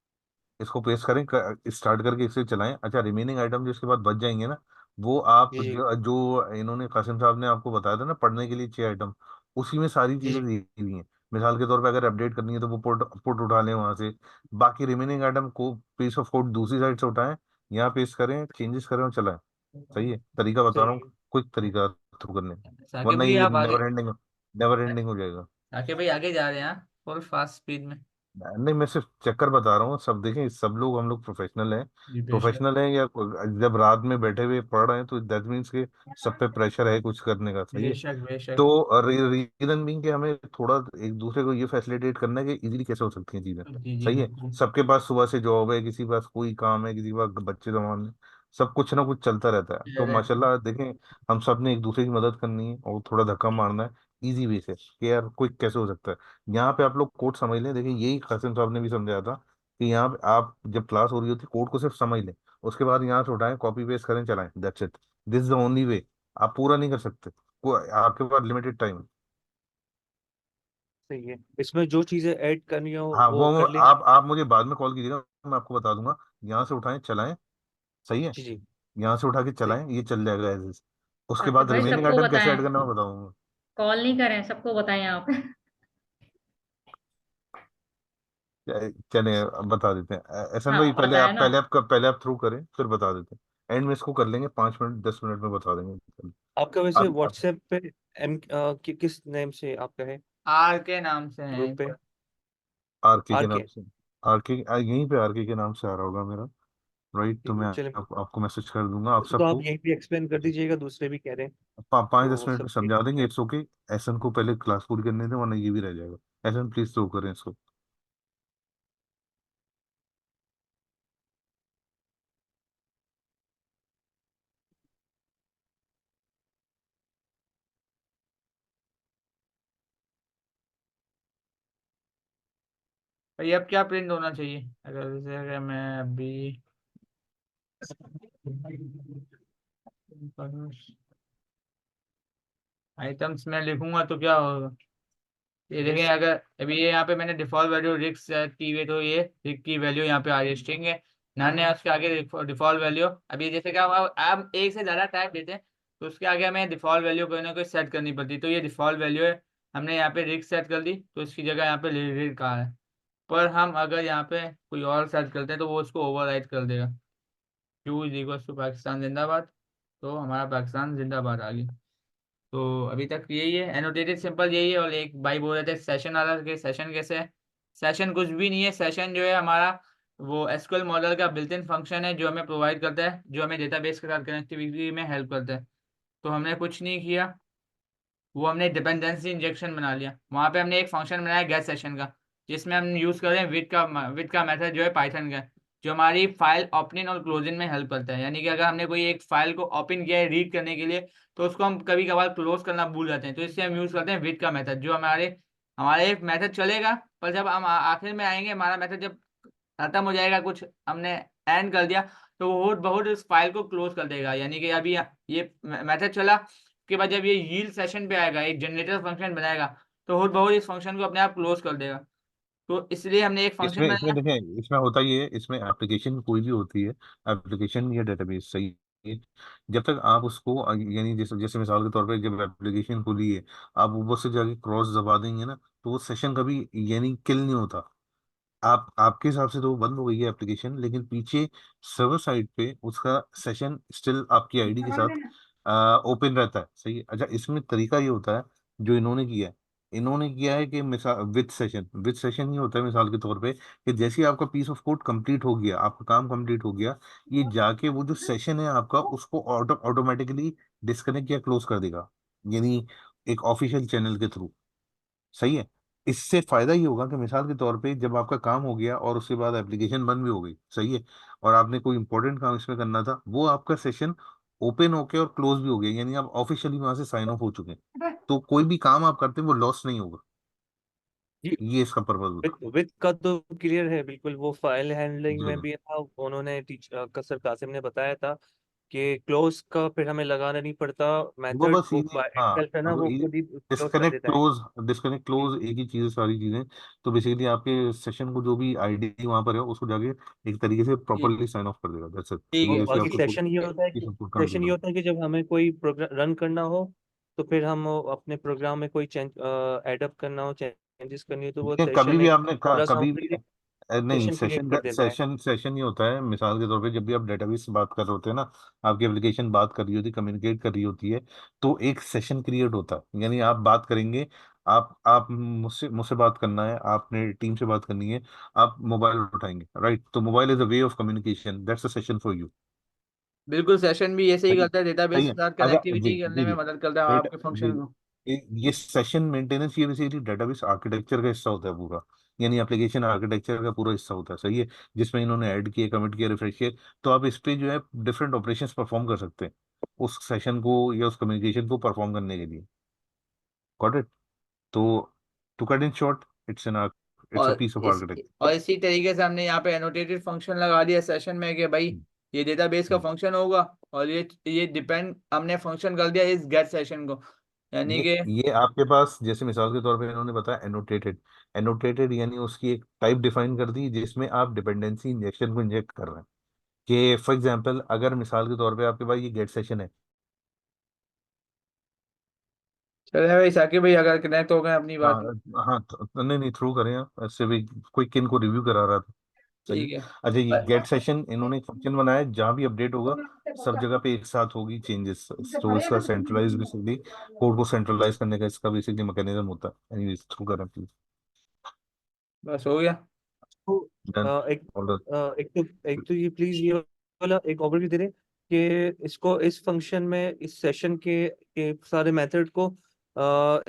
इसको पेस्ट करें, स्टार्ट करके इसे चलाएं। अच्छा, रिमेनिंग आइटम जो इसके बाद बच जाएंगे ना, वो आप जी जी जो इन्होंने कासिम साहब ने आपको बताया था ना पढ़ने के लिए 6 आइटम, उसी में सारी जी चीजें जी। दी हुई हैं। मिसाल के तौर पे अगर अपडेट करनी है तो वो पुट पुट उठा लें वहां से। बाकी रिमेनिंग आइटम को पीस ऑफ कोड दूसरी साइड से उठाएं, यहाँ पेस्ट करें, चेंजेस करें और चलाएं। सही है, तरीका बता रहा हूँ, सही। क्विक तरीका थ्रू करने का। साकिब वरना भाई ये आप आगे, नेवर एंडिंग हो जाएगा। साकिब भाई आगे जा रहे हैं फुल फास्ट स्पीड में। नहीं, मैं सिर्फ चक्कर बता रहा हूँ। सब देखें, सब लोग, हम लोग प्रोफेशनल हैं। जी बेशक, प्रोफेशनल हैं या जब रात में बैठे हुए पढ़ रहे हैं तो दैट मीन्स के सब पे प्रेशर है कुछ करने का, सही है। बेशक बेशक। तो रीजन बीइंग कि हमें थोड़ा एक दूसरे को ये फैसिलिटेट करना है कि इजीली कैसे हो सकती हैं चीजें। जी जी सही है। बिल्कुल। सबके पास सुबह से जॉब है, किसी के पास कोई काम है, किसी के पास बच्चे संभालने, सब कुछ ना कुछ चलता रहता है। तो अरे माशाल्लाह देखें, हम सब ने एक दूसरे की मदद करनी है और थोड़ा धक्का मारना है। इजी वे से कि यार क्विक कैसे हो सकता है। यहाँ पे आप लोग कोड समझ लें, देखिए यही कासिम साहब ने भी समझाया था कि यहाँ पे आप जब क्लास हो रही होती है कोड को सिर्फ समझ लें, उसके बाद यहाँ से उठाएं, कॉपी पेस्ट करें, चलाएं, that's it. This is the only way. आप पूरा नहीं कर सकते, आपके पास लिमिटेड टाइम। सही है, इसमें जो चीजें ऐड करनी हो हाँ वो वो कर लेंगे। आप मुझे बाद में कॉल कीजिएगा, मैं आपको बता दूंगा। यहाँ से उठाएं, चलाएं, सही है। जी जी। यहाँ से उठा के सही। चलाएं, ये चल जाएगा एज इज। उसके आसिफ बाद भाई रिमेनिंग सबको आइटम कैसे बताएं, ऐड करना मैं बताऊंगा। कॉल नहीं करें, सबको बताएं आप। चले अब बता देते हैं। एहसन भाई हाँ पहले बताएं आप ना। पहले आप थ्रू करें, फिर बता देते हैं। एंड में इसको कर लेंगे, 5 मिनट 10 मिनट में बता देंगे। आपका वैसे आप व्हाट्सएप पे किस नेम से आपका है आर के नाम से है। ग्रुप पे? आरके के आर नाम के। से, आरके यहीं पे आरके के नाम से आ रहा होगा मेरा। राइट, तो ठीक है मैं चले। आपको मैसेज कर दूंगा आप तो आप सबको। यहीं पे एक्सप्लेन कर दीजिएगा, दूसरे भी कह रहे हैं 5-10 मिनट तो में सब। समझा देंगे, इट्स ओके। एहसन को पहले क्लास पूरी करने दें, वरना ये भी रह जाएगा। एहसन प्लीज थ्रू करें इसको। भाई अब क्या प्रिंट होना चाहिए, अगर मैं अभी आइटम्स में लिखूंगा तो क्या होगा। ये देखें, अगर अभी ये यहाँ पे मैंने डिफॉल्ट वैल्यू रिक्स सेट की हुई है, तो ये रिक की वैल्यू यहाँ पे आ रही है, स्ट्रिंग है। मैंने उसके आगे डिफॉल्ट वैल्यू, अभी जैसे कि आप एक से ज़्यादा टाइप देते हैं तो उसके आगे हमें डिफॉल्ट वैल्यू कोई ना कोई सेट करनी पड़ती है। तो ये डिफॉल्ट वैल्यू है, हमने यहाँ पे रिक सेट कर दी तो इसकी जगह यहाँ पे रिक आ है। पर हम अगर यहाँ पे कोई और सेट करते हैं तो वो उसको ओवरराइट कर देगा। Q is equal to Pakistan जिंदाबाद, तो हमारा पाकिस्तान जिंदाबाद आ गया। तो अभी तक यही है, एनोटेटेड सिंपल यही है। और एक भाई बोल रहे थे सेशन वाला, के सेशन कैसे है। सेशन कुछ भी नहीं है, सेशन जो है हमारा वो एसक्यूएल मॉडल का बिल्ट इन फंक्शन है जो हमें प्रोवाइड करता है, जो हमें डेटाबेस के साथ कनेक्टिविटी में हेल्प करता है। तो हमने कुछ नहीं किया, वो हमने डिपेंडेंसी इंजेक्शन बना लिया। वहाँ पे हमने एक फंक्शन बनाया गेट सेशन का, जिसमें हम यूज़ कर रहे हैं विद का मेथड जो है पाइथन का, जो हमारी फाइल ओपनिंग और क्लोजिंग में हेल्प करता है। यानी कि अगर हमने कोई एक फाइल को ओपन किया है रीड करने के लिए, तो उसको हम कभी कभार क्लोज करना भूल जाते हैं, तो इससे हम यूज़ करते हैं विद का मेथड, जो हमारे हमारे मेथड चलेगा। पर जब हम आखिर में आएंगे, हमारा मेथड जब खत्म हो जाएगा, कुछ हमने एंड कर दिया, तो वो बहुत बहुत इस फाइल को क्लोज कर देगा। यानी कि अभी ये मेथड चला, उसके बाद जब ये यील्ड सेशन पे आएगा, एक जनरेटर फंक्शन बनाएगा, तो बहुत बहुत इस फंक्शन को अपने आप क्लोज कर देगा। तो इसलिए हमने एक फंक्शन इसमें बनाया। देखें, इसमें होता ही है, इसमें एप्लीकेशन कोई भी होती है, एप्लीकेशन या डेटाबेस, सही है। जब तक आप उसको यानी जैसे जैसे मिसाल के तौर पे जब एप्लीकेशन खुली है, आप ऊपर से जाके क्रॉस दबा देंगे ना, तो वो सेशन कभी यानी किल नहीं होता। आप आपके हिसाब से तो वो बंद हो गई है एप्लीकेशन, लेकिन पीछे सर्वर साइड पे उसका सेशन स्टिल आपकी आईडी के साथ ओपन रहता है, सही है। अच्छा, इसमें तरीका ये होता है जो इन्होंने किया है कि मिसाल विद सेशन ये होता है मिसाल के तौर पे कि जैसे ही आपका पीस ऑफ कोड कंप्लीट हो गया, आपका काम कंप्लीट हो गया, ये जाके वो जो सेशन है आपका उसको ऑटोमेटिकली डिस्कनेक्ट या क्लोज कर देगा, यानी एक ऑफिशियल चैनल के थ्रू, सही है। इससे फायदा ये होगा कि मिसाल के तौर पे जब आपका काम हो गया और उसके बाद एप्लीकेशन बंद भी हो गई, सही है, और आपने कोई इंपॉर्टेंट काम इसमें करना था, वो आपका सेशन ओपन होके और क्लोज भी हो गया, यानी आप ऑफिशियली वहां से साइन ऑफ हो चुके हैं, तो कोई भी काम आप करते हैं वो लॉस नहीं होगा। जी। ये इसका पर्पज होता विद का तो क्लियर है बिल्कुल, वो फाइल है हैंडलिंग जी। में भी था, उन्होंने सर कासिम ने बताया था कि क्लोज का फिर हमें लगाना नहीं पड़ता, वो मेथड बस वो इजी, हाँ, itself है ना, वो खुद ही क्लोज कर डिस्कनेक्ट देता है। क्लोज, डिस्कनेक्ट क्लोज एक ही चीज है सारी चीजें। तो बेसिकली आपके सेशन को जो भी आईडी वहां पर है उसको जाके एक तरीके से ठीक प्रॉपरली साइन ऑफ कर देगा, दैट्स इट। ठीक तो है जैसे बाकी आपका सेशन ये होता है कि कंप्लीट हो। जब हमें कोई प्रोग्राम रन करना हो, तो फिर हम अपने प्रोग्राम में कोई चेंज एडअप करना हो, चेंजेस करनी हो, तो वो देखिए कभी सेशन भी एक आपने पूरा कभी साउंड भी नहीं, सेशन क्रिएट कर देता है। सेशन ये होता है मिसाल के तौर पे जब भी आप डेटाबेस से बात कर रहे होते हैं ना, आपकी एप्लीकेशन बात कर रही होती है, कम्युनिकेट कर रही होती है, तो एक सेशन क्रिएट होता है, यानी आप बात करेंगे, आप मुझसे मुझसे बात करना है, आपने टीम से बात करनी है, आप मोबाइल उठाएंगे, राइट, तो mobile is a way of communication, that's a session for you. बिल्कुल, सेशन भी ऐसे ही सही है, करता है, सही डेटाबेस है। के साथ अगर जी कनेक्टिविटी करने जी में जी, मदद करता है डेटा आपके जी, फंक्शन को। ये सेशन मेंटेनेंस ये बेसिकली डेटाबेस आर्किटेक्चर का हिस्सा होता है पूरा, यानी एप्लीकेशन आर्किटेक्चर का पूरा हिस्सा होता है, सही है, जिसमें इन्होंने ऐड किए, कमिट किए, रिफ्रेश किए, तो आप इस पे जो है डिफरेंट ऑपरेशंस परफॉर्म कर सकते हैं उस सेशन को या उस कम्युनिकेशन को परफॉर्म करने के लिए। Got it. तो to cut in short, it's a और piece of इस architecture. और इसी तरीके से हमने यहाँ पे एनोटेटेड फंक्शन लगा दिया सेशन में कि भाई ये डेटाबेस का फंक्शन होगा, और ये डिपेंड हमने फंक्शन कर दिया इस गेट सेशन को, यानी ये कि ये आपके पास जैसे मिसाल के तौर पे इन्होंने बताया एनोटेटेड, एनोटेटेड यानी उसकी एक टाइप डिफाइन कर दी जिसमें आप डिपेंडेंसी इंजेक्शन को इंजेक्ट कर रहे हैं। कि फॉर एग्जांपल अगर मिसाल के तौर पे आपके पास ये गेट सेशन है। चले भाई साकिब भाई, अगर कनेक्ट हो गए अपनी बात। हाँ हाँ, नहीं नहीं, थ्रू करें आप, ऐसे भी कोई किन को रिव्यू करा रहा था। सही है। ठीक है। अच्छा, ये गेट सेशन इन्होंने एक फंक्शन बनाया है, जहाँ भी अपडेट होगा सब जगह पे एक साथ होगी चेंजेस, तो इसका सेंट्रलाइज बेसिकली कोड को सेंट्रलाइज करने का इसका बेसिकली मैकेनिज्म होता है। एनीवेज थ्रू करें प्लीज। बस हो गया। तो डन। एक ऑल एक तो ये प्लीज ये वाला एक ओवरव्यू दे दें कि इसको इस फंक्शन में इस सेशन के सारे मेथड को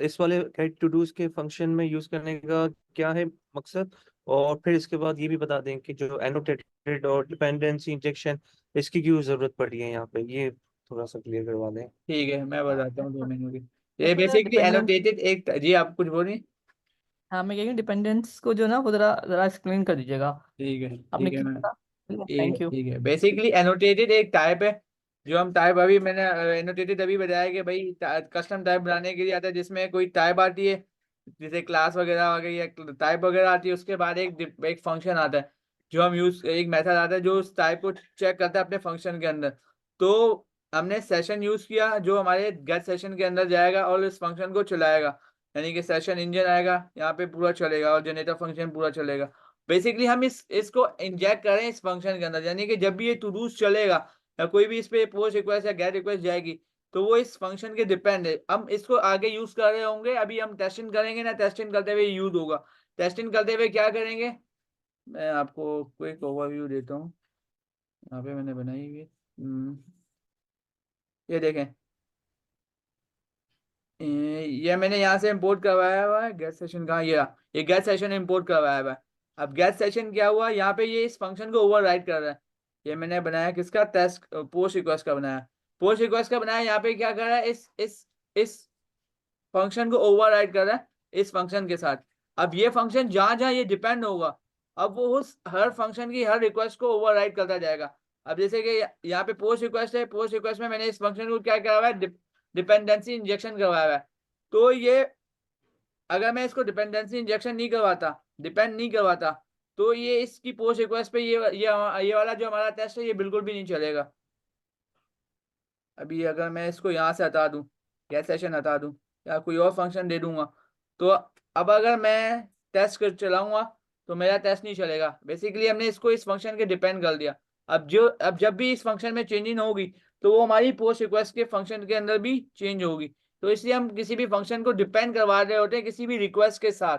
इस वाले गेट टू डूज के फंक्शन में यूज करने का क्या है मकसद, और फिर इसके बाद ये भी बता दें कि जो एनोटेटेड और डिपेंडेंसी इंजेक्शन इसकी क्यों जरूरत पड़ी है यहाँ पे, ये थोड़ा सा क्लियर करवा दें। ठीक है, मैं बताता हूँ 2 महीनों की। ये तो बेसिकली डिपेंडेंट, एनोटेटेड एक, जी आप कुछ बोलिए। हाँ मैं कह डिपेंडेंट्स को जो ना वो जरा जरा एक्सप्लेन कर दीजिएगा। ठीक है आपने ठीक है, मैं किया, ठीक है थैंक यू। ठीक है। बेसिकली एनोटेटेड एक टाइप है, जो हम टाइप अभी मैंने एनोटेटेड अभी बताया कि भाई कस्टम टाइप बनाने के लिए आता है, जिसमें कोई टाइप आती है, जैसे क्लास वगैरह आ गई या टाइप वगैरह आती है, उसके बाद एक फंक्शन आता है जो हम यूज, एक मेथड आता है जो उस टाइप को चेक करता है अपने फंक्शन के अंदर। तो हमने सेशन यूज किया जो हमारे गेट सेशन के अंदर जाएगा और इस फंक्शन को चलाएगा, यानी कि सेशन इंजन आएगा यहाँ पे पूरा चलेगा और जनरेटर फंक्शन पूरा चलेगा। बेसिकली हम इसको इंजेक्ट करें इस फंक्शन के अंदर, यानी कि जब भी ये टू डूज चलेगा या कोई भी इस पे पोस्ट रिक्वेस्ट या गेट रिक्वेस्ट जाएगी, तो वो इस फंक्शन के डिपेंड है। हम इसको आगे यूज कर रहे होंगे, अभी हम टेस्टिंग करेंगे ना, टेस्टिंग करते हुए यूज होगा। टेस्टिंग करते हुए क्या करेंगे, मैं आपको क्विक ओवरव्यू देता हूँ। यहाँ पे मैंने बनाई हुई है। ये देखें, ये मैंने यहाँ से इंपोर्ट करवाया हुआ है गेट सेशन का, ये गेट सेशन इंपोर्ट करवाया हुआ है। अब गेट सेशन क्या हुआ, यहाँ पे ये इस फंक्शन को ओवरराइड कर रहा है। ये मैंने बनाया किसका, टेस्ट पोस्ट रिक्वेस्ट का बनाया, पोस्ट रिक्वेस्ट का बनाया। यहाँ पे क्या कर रहा है, इस फंक्शन को ओवरराइड कर रहा है इस फंक्शन के साथ। अब ये फंक्शन जहां जहां ये डिपेंड होगा, अब वो उस हर फंक्शन की हर रिक्वेस्ट को ओवरराइड करता जाएगा। अब जैसे कि यहाँ पे पोस्ट रिक्वेस्ट है, पोस्ट रिक्वेस्ट में मैंने इस फंक्शन को क्या करवाया है, डिपेंडेंसी इंजेक्शन करवाया हुआ है। तो ये अगर मैं इसको डिपेंडेंसी इंजेक्शन नहीं करवाता, डिपेंड नहीं करवाता, तो ये इसकी पोस्ट रिक्वेस्ट पे ये वाला जो हमारा टेस्ट है ये बिल्कुल भी नहीं चलेगा। अभी अगर मैं इसको यहाँ से हटा दूँ, गेट सेशन हटा दूँ या कोई और फंक्शन दे दूंगा, तो अब अगर मैं टेस्ट कर चलाऊंगा तो मेरा टेस्ट नहीं चलेगा। बेसिकली हमने इसको इस फंक्शन के डिपेंड कर दिया। अब जब भी इस फंक्शन में चेंजिंग होगी, तो वो हमारी पोस्ट रिक्वेस्ट के फंक्शन के अंदर भी चेंज होगी। तो इसलिए हम किसी भी फंक्शन को डिपेंड करवा रहे होते हैं किसी भी रिक्वेस्ट के साथ,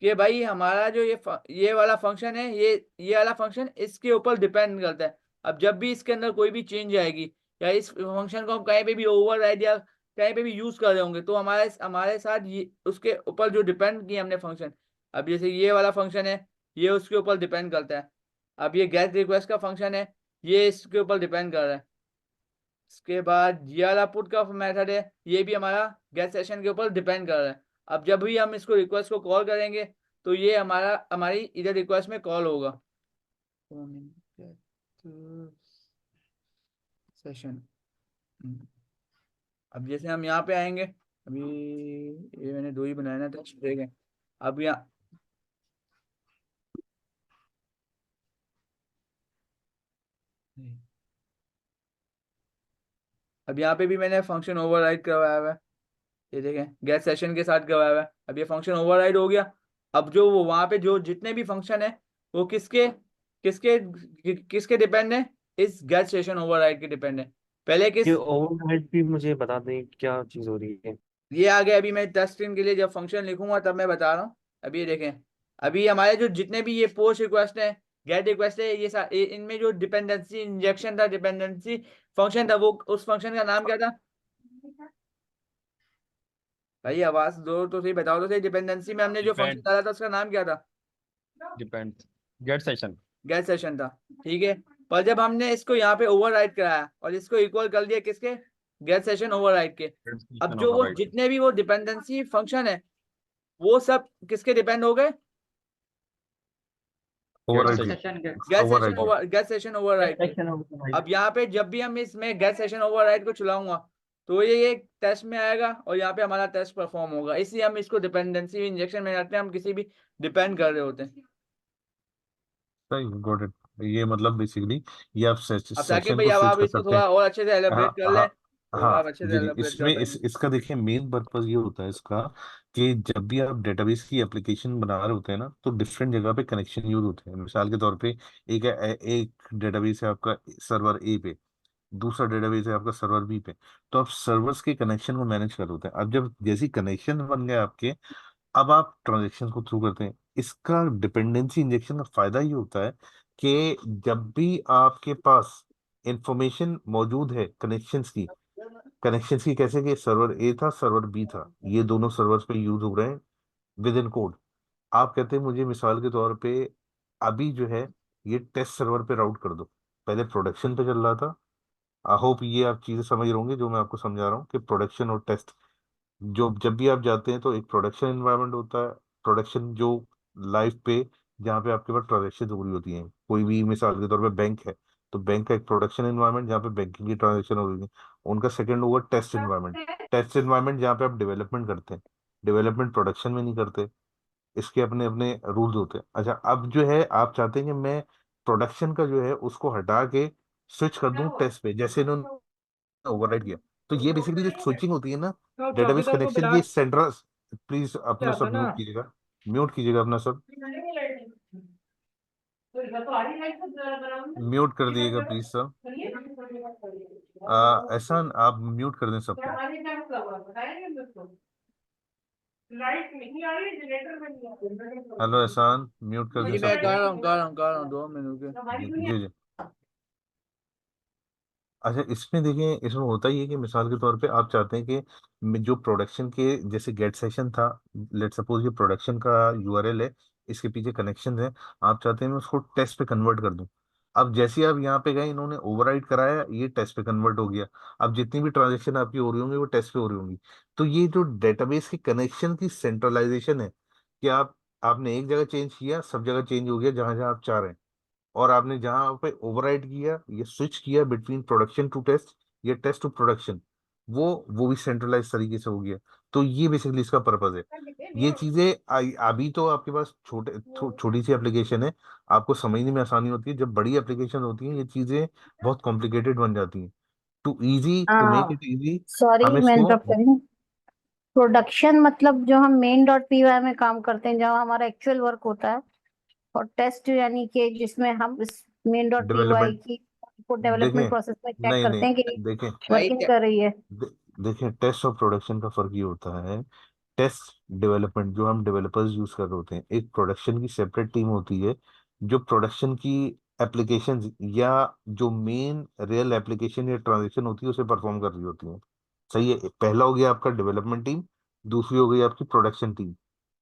कि भाई हमारा जो ये वाला फंक्शन है, ये वाला फंक्शन इसके ऊपर डिपेंड करता है। अब जब भी इसके अंदर कोई भी चेंज आएगी या इस फंक्शन को हम कहीं पे भी ओवरराइड या कहीं पे भी यूज कर रहे होंगे, तो हमारे साथ ये उसके ऊपर जो डिपेंड किया हमने फंक्शन, अब जैसे ये वाला फंक्शन है ये उसके ऊपर डिपेंड करता है। अब ये गेट रिक्वेस्ट का फंक्शन है, ये इसके ऊपर डिपेंड कर रहा है। इसके बाद ये वाला पुट का मेथड है, ये भी हमारा गेट सेशन के ऊपर डिपेंड कर रहा है। अब जब भी हम इसको रिक्वेस्ट को कॉल करेंगे, तो ये हमारी इधर रिक्वेस्ट में कॉल होगा सेशन। अब जैसे हम यहाँ पे आएंगे, अभी ये मैंने 2 ही बनाया ना, तो देखें अब यहाँ अब यहाँ पे भी मैंने फंक्शन ओवरराइड करवाया हुआ है। ये देखें गेट सेशन के साथ करवाया हुआ है। अब ये फंक्शन ओवरराइड हो गया। अब जो वो वहां पे जो जितने भी फंक्शन है वो किसके किसके किसके डिपेंड है, इस गेट सेशन ओवरराइड के डिपेंड है। पहले ये किस, ओवरहेड भी मुझे बता दें क्या चीज हो रही है। ये आ गया। अभी मैं टेस्टिंग के लिए जब फंक्शन लिखूंगा तब मैं बता रहा हूँ। अभी ये देखें, अभी हमारे जो जितने भी ये पोस्ट रिक्वेस्ट है, गेट रिक्वेस्ट है, इनमें जो डिपेंडेंसी इंजेक्शन था, डिपेंडेंसी फंक्शन था, वो उस फंक्शन का नाम क्या था भाई? आवाज दो तो सही, बताओ तो सही। डिपेंडेंसी में हमने जो फंक्शन डिपेंड डाला था उसका नाम क्या था? Depend get session get session था, ठीक है। पर जब हमने इसको यहाँ पे ओवरराइड कराया और इसको इक्वल कर दिया किसके, गेट सेशन ओवरराइड के, अब जो वो ओवरराइड जितने भी वो डिपेंडेंसी फंक्शन है वो सब किसके डिपेंड हो गए? Override session. सेशन के गेट सेशन ओवरराइड पे। Section override. अब यहाँ पे जब भी हम इसमें गेट सेशन ओवरराइड को चलाऊंगा तो ये एक टेस्ट में आएगा और यहाँ पे हमारा टेस्ट परफॉर्म होगा, इसलिए हम इसको डिपेंडेंसी इंजेक्शन में जाते हैं, हम किसी भी डिपेंड कर रहे होते हैं। सही, गॉट इट। ये मतलब बेसिकली ये आप अब साकिब सेक्शन भाई को अब स्विच आप कर इसको सकते हैं। थोड़ा और अच्छे से एलेबरेट हाँ कर लें, हाँ तो आप हाँ, अच्छे से जी जी, एलेबरेट इसमें कर सकते हैं। इसका देखिए मेन पर्पस ये होता है इसका कि जब भी आप डेटाबेस की एप्लीकेशन बना रहे होते हैं ना, तो डिफरेंट जगह पे कनेक्शन यूज होते हैं। मिसाल के तौर पे एक डेटाबेस है आपका सर्वर ए पे, दूसरा डेटाबेस है आपका सर्वर बी पे। तो आप सर्वर्स के कनेक्शन को मैनेज कर रहे होते हैं। अब जब जैसी कनेक्शन बन गए आपके, अब आप ट्रांजेक्शन को थ्रू करते हैं। इसका डिपेंडेंसी इंजेक्शन का फायदा ये होता है कि जब भी आपके पास इंफॉर्मेशन मौजूद है कनेक्शंस की कैसे कि सर्वर ए था सर्वर बी था, ये दोनों सर्वर्स पे यूज हो रहे हैं विद इन कोड। आप कहते हैं मुझे मिसाल के तौर पे अभी जो है ये टेस्ट सर्वर पे राउट कर दो। पहले प्रोडक्शन पे चल रहा था। आई होप ये आप चीजें समझ रहे होंगे जो मैं आपको समझा रहा हूँ कि प्रोडक्शन और टेस्ट, जो जब भी आप जाते हैं तो एक प्रोडक्शन एनवायरनमेंट होता है, प्रोडक्शन जो लाइफ पे जहाँ पे आपके पास ट्रांजेक्शन हो रही होती हैं। कोई भी मिसाल के तौर पे बैंक है, तो बैंक का एक प्रोडक्शन एनवायरनमेंट जहाँ पे बैंकिंग की ट्रांजेक्शन हो रही है। उनका सेकंड होगा टेस्ट एनवायरनमेंट जहाँ पे आप डेवलपमेंट करते हैं। डेवलपमेंट प्रोडक्शन में नहीं करते, इसके अपने अपने रूल्स होते हैं। अच्छा, अब जो है आप चाहते हैं कि मैं प्रोडक्शन का जो है उसको हटा के स्विच कर दूं टेस्ट पे, जैसे इन्होंने ओवरराइड किया। तो ये बेसिकली जो स्विचिंग होती है ना डेटाबेस कनेक्शन की सेंट्रल, प्लीज अपना सब म्यूट कीजिएगा अपना सब म्यूट कर दिएगा प्लीज सब। एहसान आप म्यूट कर दें सबको। हेलो एहसान, म्यूट कर दें जी मैं सबको। कर रहा हूँ 2 मिनट के। जी जी जी। अच्छा, इसमें देखिए इसमें होता ही है कि मिसाल के तौर पे आप चाहते हैं कि जो प्रोडक्शन के जैसे गेट सेशन था, लेट सपोज ये प्रोडक्शन का यूआरएल है, इसके पीछे कनेक्शन है, आप चाहते हैं मैं उसको टेस्ट पे कन्वर्ट कर दूं। अब जैसे ही आप यहाँ पे गए इन्होंने ओवरराइड कराया, ये टेस्ट पे कन्वर्ट हो गया। अब जितनी भी ट्रांजेक्शन आपकी हो रही होंगी वो टेस्ट पे हो रही होंगी। तो ये जो डेटाबेस की कनेक्शन की सेंट्रलाइजेशन है कि आपने एक जगह चेंज किया सब जगह चेंज हो गया जहां जहां आप चाह रहे हैं। और आपने जहां पे ओवरराइड किया ये स्विच किया बिटवीन प्रोडक्शन टू टेस्ट, ये टेस्ट टू प्रोडक्शन, वो भी सेंट्रलाइज तरीके से हो गया। तो ये बेसिकली इसका पर्पज है। ये चीजें अभी तो आपके पास छोटी सी एप्लीकेशन है, आपको समझने में आसानी होती है। जब बड़ी एप्लीकेशन होती है ये चीजें बहुत कॉम्प्लिकेटेड बन जाती हैं। टू मेक इट इजी हम सॉरी मैं इसको इंटरप्ट कर रही हूँ। प्रोडक्शन मतलब जो हम मेन डॉट पीवाई में काम करते हैं जहाँ हमारा एक्चुअल वर्क होता है, और टेस्ट यानी कि जिसमें हम इस मेन डॉट पीवाई डेवलपमेंट की को डेवलपमेंट देखें। प्रोसेस में चेक नहीं करते हैं कि नहीं देखें, भाई वर्किंग कर रही है। देखिए टेस्ट और प्रोडक्शन का फर्क ये होता है। टेस्ट डेवलपमेंट जो हम डेवलपर्स यूज कर रहे होते हैं, एक प्रोडक्शन की सेपरेट टीम होती है जो प्रोडक्शन की एप्लीकेशन या जो मेन रियल एप्लीकेशन या ट्रांजेक्शन होती है उसे परफॉर्म कर रही होती है। सही है, पहला हो गया आपका डेवलपमेंट टीम, दूसरी हो गई आपकी प्रोडक्शन टीम।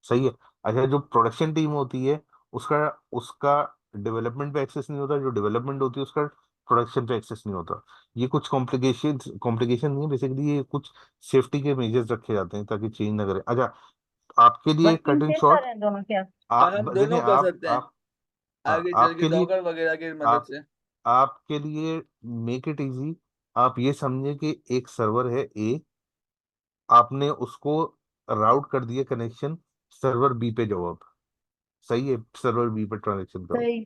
सही है। अच्छा, जो प्रोडक्शन टीम होती है उसका उसका डेवलपमेंट पे एक्सेस नहीं होता, जो डेवलपमेंट होती है उसका प्रोडक्शन पे एक्सेस नहीं होता। ये कुछ कॉम्प्लिकेशन नहीं है, बेसिकली ये कुछ सेफ्टी के मेजर्स रखे जाते हैं ताकि चेंज ना करे। अच्छा, आपके लिए वर्किंग कटिंग सेम कर शॉर्ट, रहे हैं दोनों क्या? काम देखिए दोनों कर सकते हैं हाँ, आगे चल के आपके लिए डॉकर वगैरह की मदद आप से। आपके लिए मेक इट इजी। आप ये समझिए कि एक सर्वर है ए, आपने उसको राउट कर दिया कनेक्शन सर्वर बी पे जाओ आप। सही है, सर्वर बी पे ट्रांजेक्शन करो। सही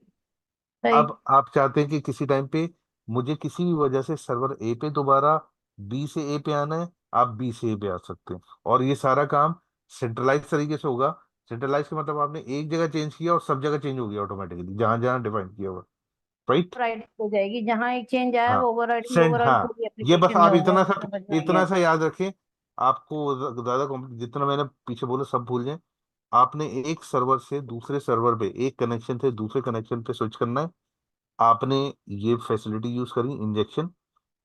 सही। अब आप चाहते हैं कि किसी टाइम पे मुझे किसी भी वजह से सर्वर ए पे दोबारा बी से ए पे आना है, आप बी से ए पे आ सकते हैं। और ये सारा काम सेंट्रलाइज तरीके से होगा। सेंट्रलाइज का मतलब आपने एक जगह चेंज किया और सब जगह चेंज हो गया ऑटोमेटिकली जहां जहां डिफाइन किया हुआ। राइट। ओवरराइड हो जाएगी जहाँ एक चेंज आया हाँ वो ओवरराइडिंग सेंड, ओवरऑल हाँ पूरी ये बस एप्लीकेशन में आप होगा, समझ में आ गया। इतना सा याद रखें। आपको ज्यादा जितना मैंने पीछे बोला सब भूल जाए। आपने एक सर्वर से दूसरे सर्वर पे, एक कनेक्शन से दूसरे कनेक्शन पे स्विच करना है। आपने ये फैसिलिटी यूज करी इंजेक्शन,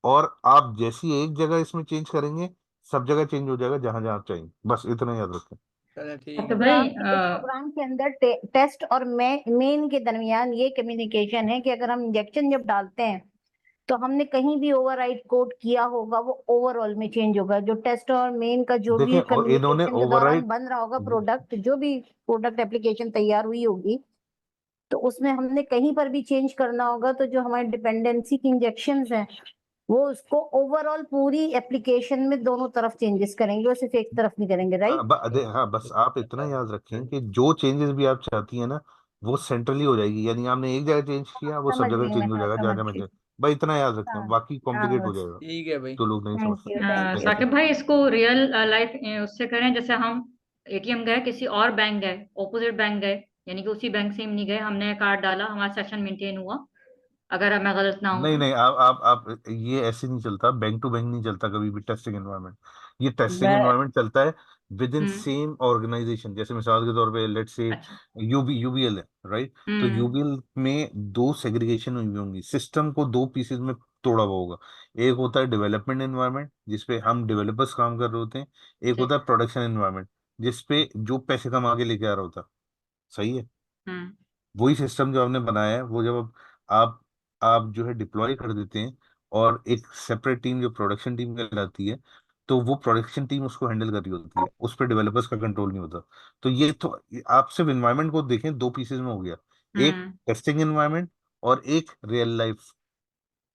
और आप जैसी एक जगह इसमें चेंज करेंगे सब जगह चेंज हो जाएगा जहां जहां आप चाहिए। बस इतना याद रखें। चलो ठीक तो है। भाई प्रोग्राम के अंदर टेस्ट और मेन के दरमियान ये कम्युनिकेशन है कि अगर हम इंजेक्शन जब डालते हैं तो हमने कहीं भी ओवरराइड कोड किया होगा वो ओवरऑल में चेंज होगा। जो टेस्ट और मेन का जो भी देखें, और इन्होंने कम्युनिकेशन के दौरान ओवरराइड बन रहा होगा प्रोडक्ट, जो भी प्रोडक्ट एप्लीकेशन तैयार हुई होगी, तो उसमें हमने कहीं पर भी चेंज करना होगा, तो जो हमारे डिपेंडेंसी की इंजेक्शंस हैं वो उसको ओवरऑल पूरी एप्लीकेशन में दोनों तरफ चेंजेस करेंगे, वो सिर्फ एक तरफ नहीं करेंगे, राइट? हाँ, बस आप इतना याद रखें कि जो चेंजेस भी आप चाहती हैं ना, वो सेंट्रली हो जाएगी। यानी आपने एक जगह चेंज किया, वो सब समझ जगह गई मैं, चेंज हो हाँ जाएगा समझ जहाँ जहाँ गई। मैं। भाई इतना याद रखें, हाँ बाकी हाँ कॉम्प्लिकेट हो बस। जाएगा ठीक है भाई। जो लोग नहीं समझ थैंक यू सकते। Thank you. Thank you. Saqib भाई, इसको रियल लाइफ उससे करें, जैसे हम एटीएम गए, किसी और बैंक गए, ऑपोजिट बैंक गए, यानी कि उसी बैंक से हम नहीं गए, हमने कार्ड डाला, हमारा सेशन मेंटेन हुआ, अगर मैं गलत ना हूं नहीं तो। नहीं, आप ये ऐसे नहीं चलता, बैंक टू बैंक नहीं चलता कभी भी टेस्टिंग एनवायरनमेंट। ये टेस्टिंग मैं एनवायरनमेंट चलता है within hmm. Same organization. जैसे मिसाल के तौर पे लेट से अच्छा। यूबीएल है, राइट? तो हम्म। यूबीएल में दो सेग्रीगेशन हुई होंगी, सिस्टम को दो पीसेस में तोड़ा हुआ होगा। एक होता है डेवलपमेंट एनवायरनमेंट, जिसपे हम डेवलपर्स काम कर रहे होते हैं। एक ठीक। होता है प्रोडक्शन एनवायरनमेंट, जिसपे जो पैसे कमा के लेके आ रहा होता है। सही है। हम्म। वही सिस्टम जो आपने बनाया है, वो जब आप आप जो है डिप्लॉय कर देते हैं, और एक सेपरेट टीम जो प्रोडक्शन टीम कहलाती है, तो वो प्रोडक्शन टीम उसको हैंडल कर रही होती है, उस पर डेवलपर्स का कंट्रोल नहीं होता। तो आप सिर्फ इन्वायरमेंट को देखें, दो पीसेज में हो गया। एक हम्म। टेस्टिंग इन्वायरमेंट, और एक रियल लाइफ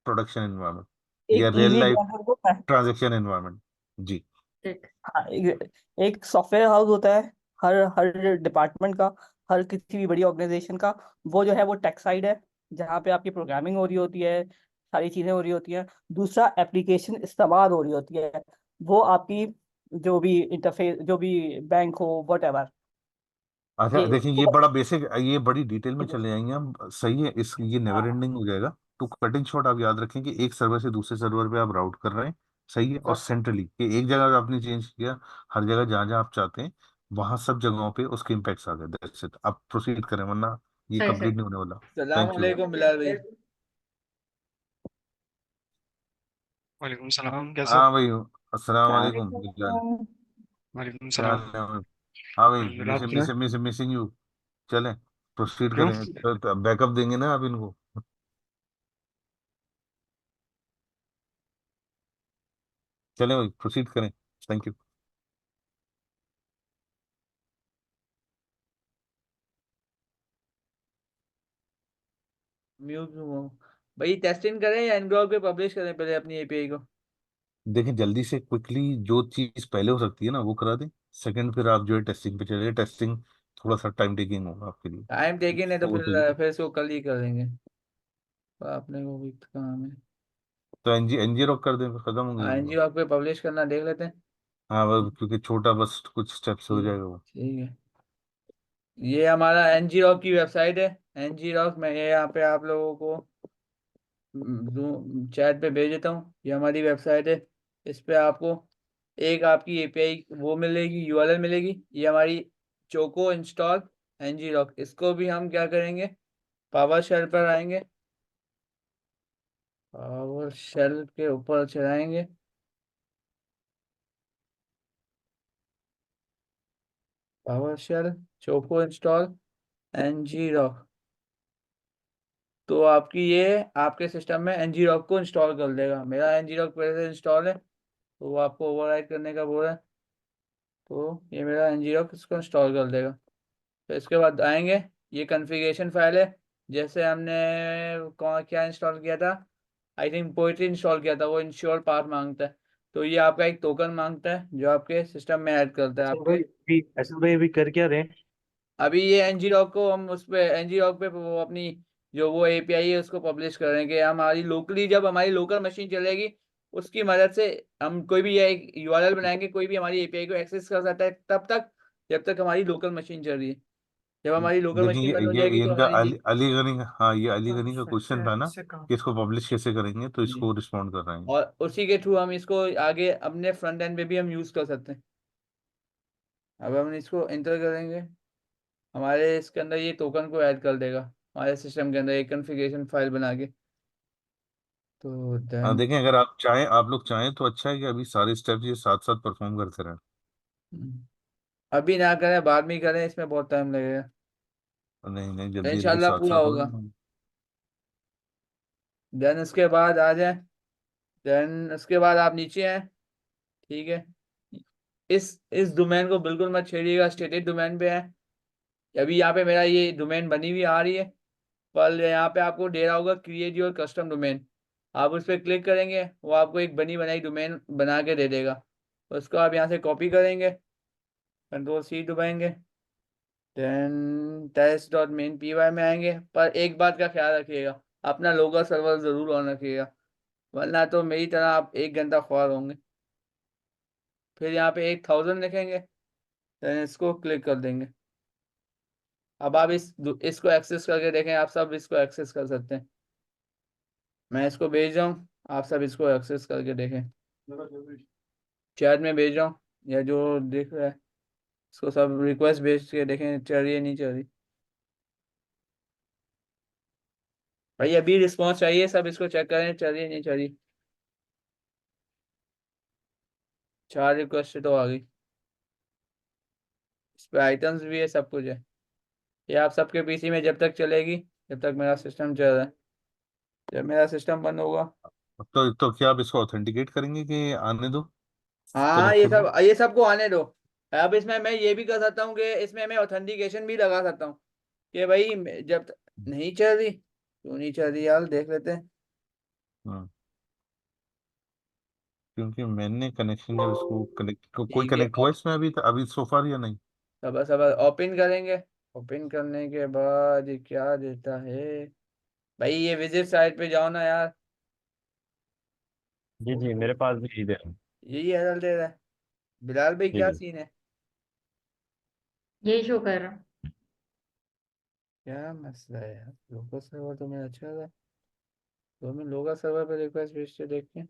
प्रोडक्शन इन्वायरमेंट, या एक रियल इजी लाइफ एग्जांपल को मैं, ट्रांजेक्शन इन्वायरमेंट। जी। ठीक। हाँ, एक सॉफ्टवेयर हाउस होता है, हर हर डिपार्टमेंट का, हर किसी भी बड़ी ऑर्गेनाइजेशन का। वो जो है वो टेक साइड है, जहाँ पे आपकी प्रोग्रामिंग हो रही होती है, सारी चीजें हो रही होती हैं। दूसरा एप्लीकेशन इस्तेमाल हो रही होती है, वो आपकी जो भी इंटरफेस, जो भी बैंक हो, वट एवर। अच्छा, ये देखिए, ये बड़ा बेसिक, ये बड़ी डिटेल में चले जाएंगे हम। सही है, इस ये नेवर हाँ एंडिंग हो जाएगा। तो कटिंग शॉट आप याद रखें कि एक सर्वर से दूसरे सर्वर पे आप राउट कर रहे हैं। सही है। और सर, सेंट्रली कि एक जगह आपने चेंज किया, हर जगह जहाँ जहाँ आप चाहते हैं वहां सब जगहों पे उसके इम्पैक्ट्स आ गए। That's it. आप प्रोसीड करें, वरना ये सही कंप्लीट सही। नहीं होने वाला। सलाम थैंक यू। अलैकुम बिलाल भाई। वालेकुम सलाम, कैसे हो? हाँ भाई, अस्सलाम हाँ, वालेकुम बिल्लाल। वालेकुम क्या हाल सलाम। है? हाँ भाई, अल्हम्दुलिल्लाह, आप सुनाए? Missing you. चलें, प्रोसीड क्यों? करें, तो बैकअप देंगे ना आप इनको। चलें भाई, प्रोसीड करें। Thank you. म्यूट हूँ भाई। टेस्टिंग करें या एनग्रॉक पे पब्लिश करें पहले अपनी एपीआई को? देखें, जल्दी से क्विकली जो चीज पहले हो सकती है ना वो करा दें। सेकंड फिर आप जो है टेस्टिंग पे चले। टेस्टिंग थोड़ा सा टाइम टेकिंग होगा आपके लिए। टाइम टेकिंग है तो तो फिर इसको कल ही कर देंगे। आपने वो भी काम है। तो एनजी एनजी रॉक कर दें, फिर खत्म हो गई होगा। एनजीओ पे पब्लिश करना देख लेते हैं। हाँ, बस क्योंकि छोटा, बस कुछ स्टेप्स हो ठीक जाएगा वो। ठीक है। ये हमारा एनजी रॉक की वेबसाइट है। एनजी रॉक, मैं ये यहाँ पे आप लोगों को चैट पे भेज देता हूँ। ये हमारी वेबसाइट है। इस पे आपको एक आपकी एपीआई वो मिलेगी, यूआरएल मिलेगी। ये हमारी चोको इंस्टॉल एनजी रॉक। इसको भी हम क्या करेंगे, पावर शेल पर आएंगे, पावर शेल के ऊपर चलाएंगे। PowerShell, choco install ngrok. तो आपकी ये आपके सिस्टम में एनजी रॉक को इंस्टॉल कर देगा। मेरा एनजी रॉक पहले से इंस्टॉल है, तो वो आपको ओवरराइट करने का बोल रहा है। तो ये मेरा एनजी रॉक इसको इंस्टॉल कर देगा। तो इसके बाद आएंगे, ये कॉन्फ़िगरेशन फाइल है। जैसे हमने कौन क्या इंस्टॉल किया था, आई थिंक पोइट्री इंस्टॉल किया था, वो इंश्योर पाथ मांगता है। तो ये आपका एक टोकन मांगता है जो आपके सिस्टम में ऐड करता है आपके। ऐसे भाई अभी कर क्या रहे हैं? अभी ये एनजी रॉक को हम उस पे एनजी रॉक पे वो अपनी जो वो एपीआई है उसको पब्लिश करेंगे। हमारी लोकली जब हमारी लोकल मशीन चलेगी, उसकी मदद से हम कोई भी ये एक यूआरएल बनाएंगे, कोई भी हमारी एपीआई को एक्सेस कर सकता है तब तक जब तक हमारी लोकल मशीन चल रही है। जब हमारी लोकल देखिए, मशीन बंद हो जाएगी ये तो इनका हमारी अलीगढ़ी का, हाँ, ये अलीगढ़ी का क्वेश्चन था ना कि इसको पब्लिश कैसे करेंगे, तो जी। इसको रिस्पॉन्ड कर रहे हैं। और उसी के थ्रू हम इसको आगे अपने फ्रंट एंड पे भी हम यूज कर सकते हैं। अब हम इसको इंटर करेंगे, हमारे इसके अंदर ये टोकन को ऐड कर देगा हमारे सिस्टम के अंदर एक कॉन्फ़िगरेशन फाइल बना के। तो हाँ, देन देखें, अगर आप लोग चाहें तो अच्छा है कि अभी सारे स्टेप्स ये साथ साथ परफॉर्म करते रहें। अभी ना करें, बाद में ही करें, इसमें बहुत टाइम लगेगा। नहीं नहीं, जल्दी जल्दी इंशाल्लाह साथ पूरा साथ होगा। होगा। देन उसके बाद आ जाए, देन उसके बाद आप नीचे हैं, ठीक है। इस डोमेन को बिल्कुल मत छेड़िएगा, स्टेटेड डोमेन पे है। अभी यहाँ पे मेरा ये डोमेन बनी हुई आ रही है, पर यहाँ पे आपको दे रहा होगा क्रिएट योर कस्टम डोमेन। आप उस पर क्लिक करेंगे, वो आपको एक बनी बनाई डोमेन बना के दे देगा। उसको आप यहाँ से कॉपी करेंगे, Ctrl+C दबाएंगे, then test dot main P Y में आएंगे। पर एक बात का ख्याल रखिएगा, अपना लोकल सर्वर जरूर ऑन रखिएगा, वरना तो मेरी तरह आप 1 घंटा ख्वार होंगे। फिर यहाँ पे 8000 लिखेंगे, देन इसको क्लिक कर देंगे। अब आप इसको एक्सेस करके देखें, आप सब इसको एक्सेस कर सकते हैं। मैं इसको भेज रहा हूँ, आप सब इसको एक्सेस करके देखें, चैट में भेज रहा हूँ, या जो देख रहा है इसको सब रिक्वेस्ट भेज के देखें चल रही है नहीं चल रही। भाई अभी रिस्पॉन्स चाहिए, सब इसको चेक करें चल रही है नहीं चल रही। 4 रिक्वेस्ट तो आ गई, इस पे आइटम्स भी है, सब कुछ है। ये आप सबके पीसी में जब तक चलेगी, जब तक मेरा सिस्टम चल रहा है। जब मेरा सिस्टम बंद होगा, तो क्या आप इसको ऑथेंटिकेट करेंगे कि आने दो हाँ कनेक्शन में? ये सबको आने दो। अब इसमें मैं ये भी कर सकता हूँ कि इसमें मैं ऑथेंटिकेशन भी लगा सकता हूँ कि भाई जब नहीं चल रही, क्यों नहीं चल रही यार, देख लेते हैं। हाँ, क्योंकि मैंने कनेक्शन जब इसको कोई ठीक है, कनेक्ट हुआ इसमें अभी सो फार या नहीं? सबर सबर ओपन करेंगे। ओपन करने के बाद ये क्या देता है भाई, ये विजिट साइट पे जाओ ना यार, जी जी, मेरे पास भी इधर है। यही एरर दे रहा है। बिलाल भाई जी क्या जी। सीन है, यही शो कर रहा। क्या मसला है यार। लोकल सर्वर तो मेरा अच्छा था, तो मैं लोकल सर्वर पे रिक्वेस्ट भेजते देखते हैं।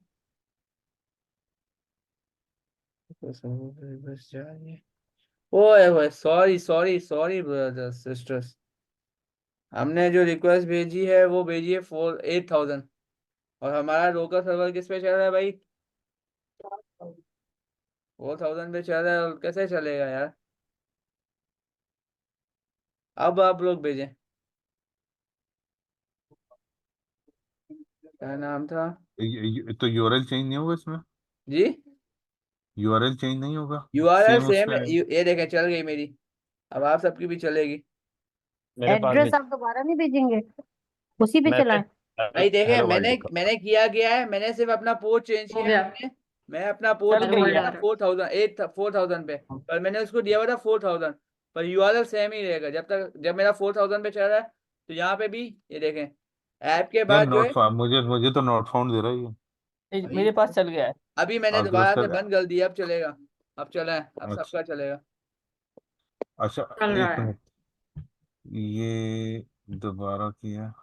लोकल सर्वर पे रिक्वेस्ट जाइए। ओए ओए, sorry sorry sorry brothers sisters, हमने जो रिक्वेस्ट भेजी है वो भेजी है 8000, और हमारा लोकल सर्वर किस पे चल रहा है भाई, 4000 पे चल रहा है, और कैसे चलेगा यार। अब आप लोग भेजें, क्या नाम था तो यूआरएल चेंज नहीं होगा इसमें? जी। यूआरएल चेंज नहीं होगा? यूआरएल सेम उस सेम पे है, आएगा? ये देखें चल गई मेरी, अब आप सबकी भी चलेगी। मेरे पास भी। एड्रेस आप दोबारा नहीं भेजेंगे, उसी पे मैंने चलाएं। भाई देखें, हेलो वर्ल्ड मैंने लिखा। मैंने किया गया है, मैंने सिर्फ अपना पोर्ट चेंज हो किया है गया। मैंने। मैं अपना पोर्ट चल हेलो चेंज गई वर्ल्ड किया है। था आ रहा 4000 पे, पर मैंने उसको दिया हुआ था 4000, पर यूआरएल सेम ही रहेगा जब मेरा 4000 पे चल रहा है। तो यहाँ पे भी ये देखें, ऐप के यार बाद जो है, नॉट फाउंड, मुझे मुझे तो नॉट फाउंड दे रहा है ये। भाई मेरे पास चल गया है। अभी मैंने आपके पास दोबारा से कर? बंद कर दिया, अब चलेगा। अब चला है, अब अच्छा। सबका चलेगा। अच्छा, चल रहा एक है। मिनट, ये दोबारा किया?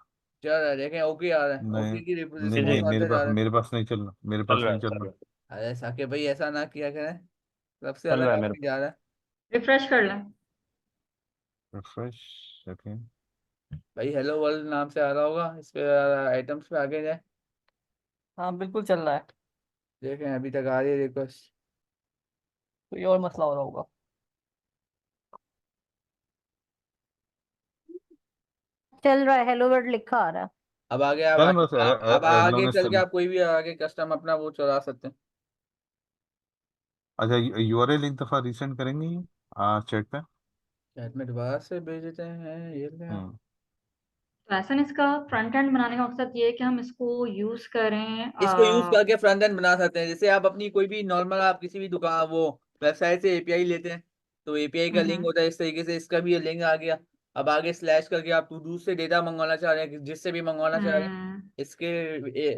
चल रहा है, देखें ओके आ रहा है, नहीं ओके की नहीं जी जी। रिस्पॉन्स नहीं, आते जा रहा है। मेरे पास नहीं चल रहा, मेरे चल पास रहा नहीं है, चल चल रहा। रहा है। अरे साके भाई ऐसा ना किया करें, सबसे चल अलग रहा है मेरे आदमी जा रहा है। रिफ्रेश कर लें। Refresh, okay. भाई हेलो वर्ल्ड नाम से आ रहा होगा, इस पे आइटम्स पे आगे जाए, हाँ बिल्कुल चल रहा है। देखें अभी तक आ रही है रिक्वेस्ट। कोई और मसला हो रहा होगा। चल रहा है, हेलो वर्ल्ड लिखा आ रहा है। अब आगे आप चलो बस, अब एज आगे लॉन्ग एज चल के चल। आप कोई भी आगे कस्टम अपना वो चला सकते हैं। अच्छा, यूआरएल एक दफा रीसेंड करेंगे ये चैट पे? चैट में दोबारा से भेज देते हैं ये ले आप। हम्म। तो ऐसा नहीं, इसका फ्रंट एंड बनाने का मकसद ये है कि हम इसको यूज करें। इसको यूज करके फ्रंट एंड बना सकते हैं, जैसे आप अपनी कोई भी नॉर्मल, आप किसी भी दुकान वो वेबसाइट से एपीआई लेते हैं, तो एपीआई का लिंक होता है इस तरीके से, इसका भी ये लिंक आ गया। अब आगे स्लैश करके आप दूसरे डेटा मंगवाना चाह रहे हैं, जिससे भी मंगवाना चाह रहे हैं, हम्म। इसके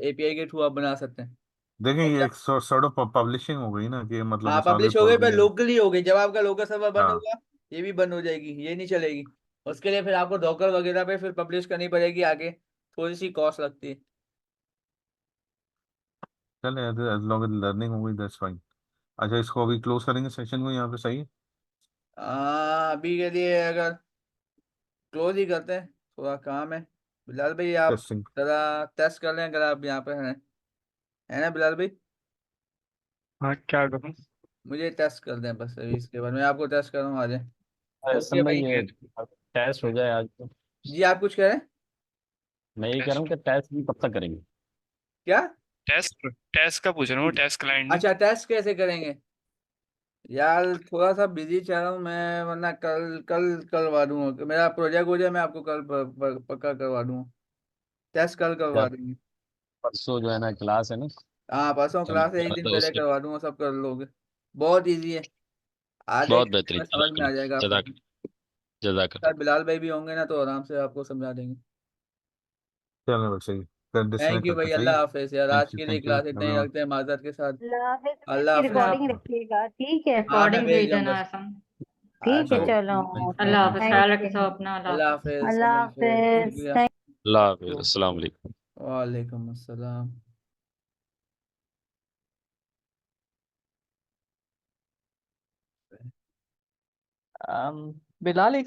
एपीआई के थ्रू आप बना सकते हैं। देखें, और ये जब एक सॉर्ट ऑफ पब्लिशिंग हो गई ना, कि मतलब हाँ मिसाल के पब्लिश हो गई, तौर पर पे ये। लोकली हो गई, जब आपका लोकल सर्वर बंद हाँ, होगा ये भी बंद हो जाएगी, ये नहीं चलेगी। उसके लिए फिर आपको डॉकर वगैरह पे फिर पब्लिश करनी पड़ेगी आगे, थोड़ी सी कॉस्ट लगती है। चले, एज लॉन्ग एज लर्निंग हो गई, दैट्स फाइन। अच्छा, इसको अभी क्लोज करेंगे सेशन को यहाँ पे, सही है? अभी के लिए अगर क्लोज ही करते हैं, थोड़ा काम है। बिलाल भाई आप टेस्टिंग। जरा टेस्ट कर लें अगर आप यहाँ पे हैं, है ना बिलाल भाई। हाँ क्या करूँ? मुझे टेस्ट कर दें बस, अभी इसके बाद मैं आपको टेस्ट कर रहा हूँ, आ जाए। ओके सब में भाई, ये टेस्ट हो जाए आज तो। जी आप कुछ कह रहे हैं। मैं ये कह रहा हूँ कि टेस्ट भी कब तक करेंगे? क्या? टेस्ट टेस्ट का पूछ रहा हूँ, टेस्ट क्लाइंट ने। अच्छा, टेस्ट कैसे करेंगे यार? थोड़ा सा बिजी चल रहा हूँ मैं, वरना कल कल करवा दूंगा। मेरा प्रोजेक्ट हो जाए मैं आपको कल पक्का करवा दूंगा। टेस्ट कल करवा क्या देंगे। परसों जो है ना क्लास है ना, हाँ, परसों तो मैं क्लास है, एक कह दिन रहा था पहले उसके करवा दूंगा, सब कर लोगे। बहुत इजी है, आधे बहुत घंटे बेहतरीन। में समझ में आ जाएगा आपको। जजाक जजाक सर बिलाल भाई भी होंगे ना, तो आराम से आपको समझा देंगे। चलो भाई सही, कर थैंक डिस्कनेक्ट यू करते भाई, सही। अल्लाह हाफिज यार। आज के लिए थैंक यू क्लास इतना ही एवरीवन। रखते हैं माजरत के साथ। अल्लाह हाफिज। अल्लाह इसकी हाफिज। रिकॉर्डिंग रखिएगा, ठीक है? हाँ, मैं रिकॉर्डिंग भेज भेज दूंगा। देना आसम। ठीक है, तो चलो। अल्लाह हाफिज, थैंक ख्याल रखिए यू। सब अपना। अल्लाह अल्लाह हाफिज। हाफिज, अल्लाह अल्लाह हाफिज, हाफिज। शुक्रिया। अल्लाह हाफिज, अस्सलाम वालेकुम। वालेकुम अस्सलाम। बिलाल, एक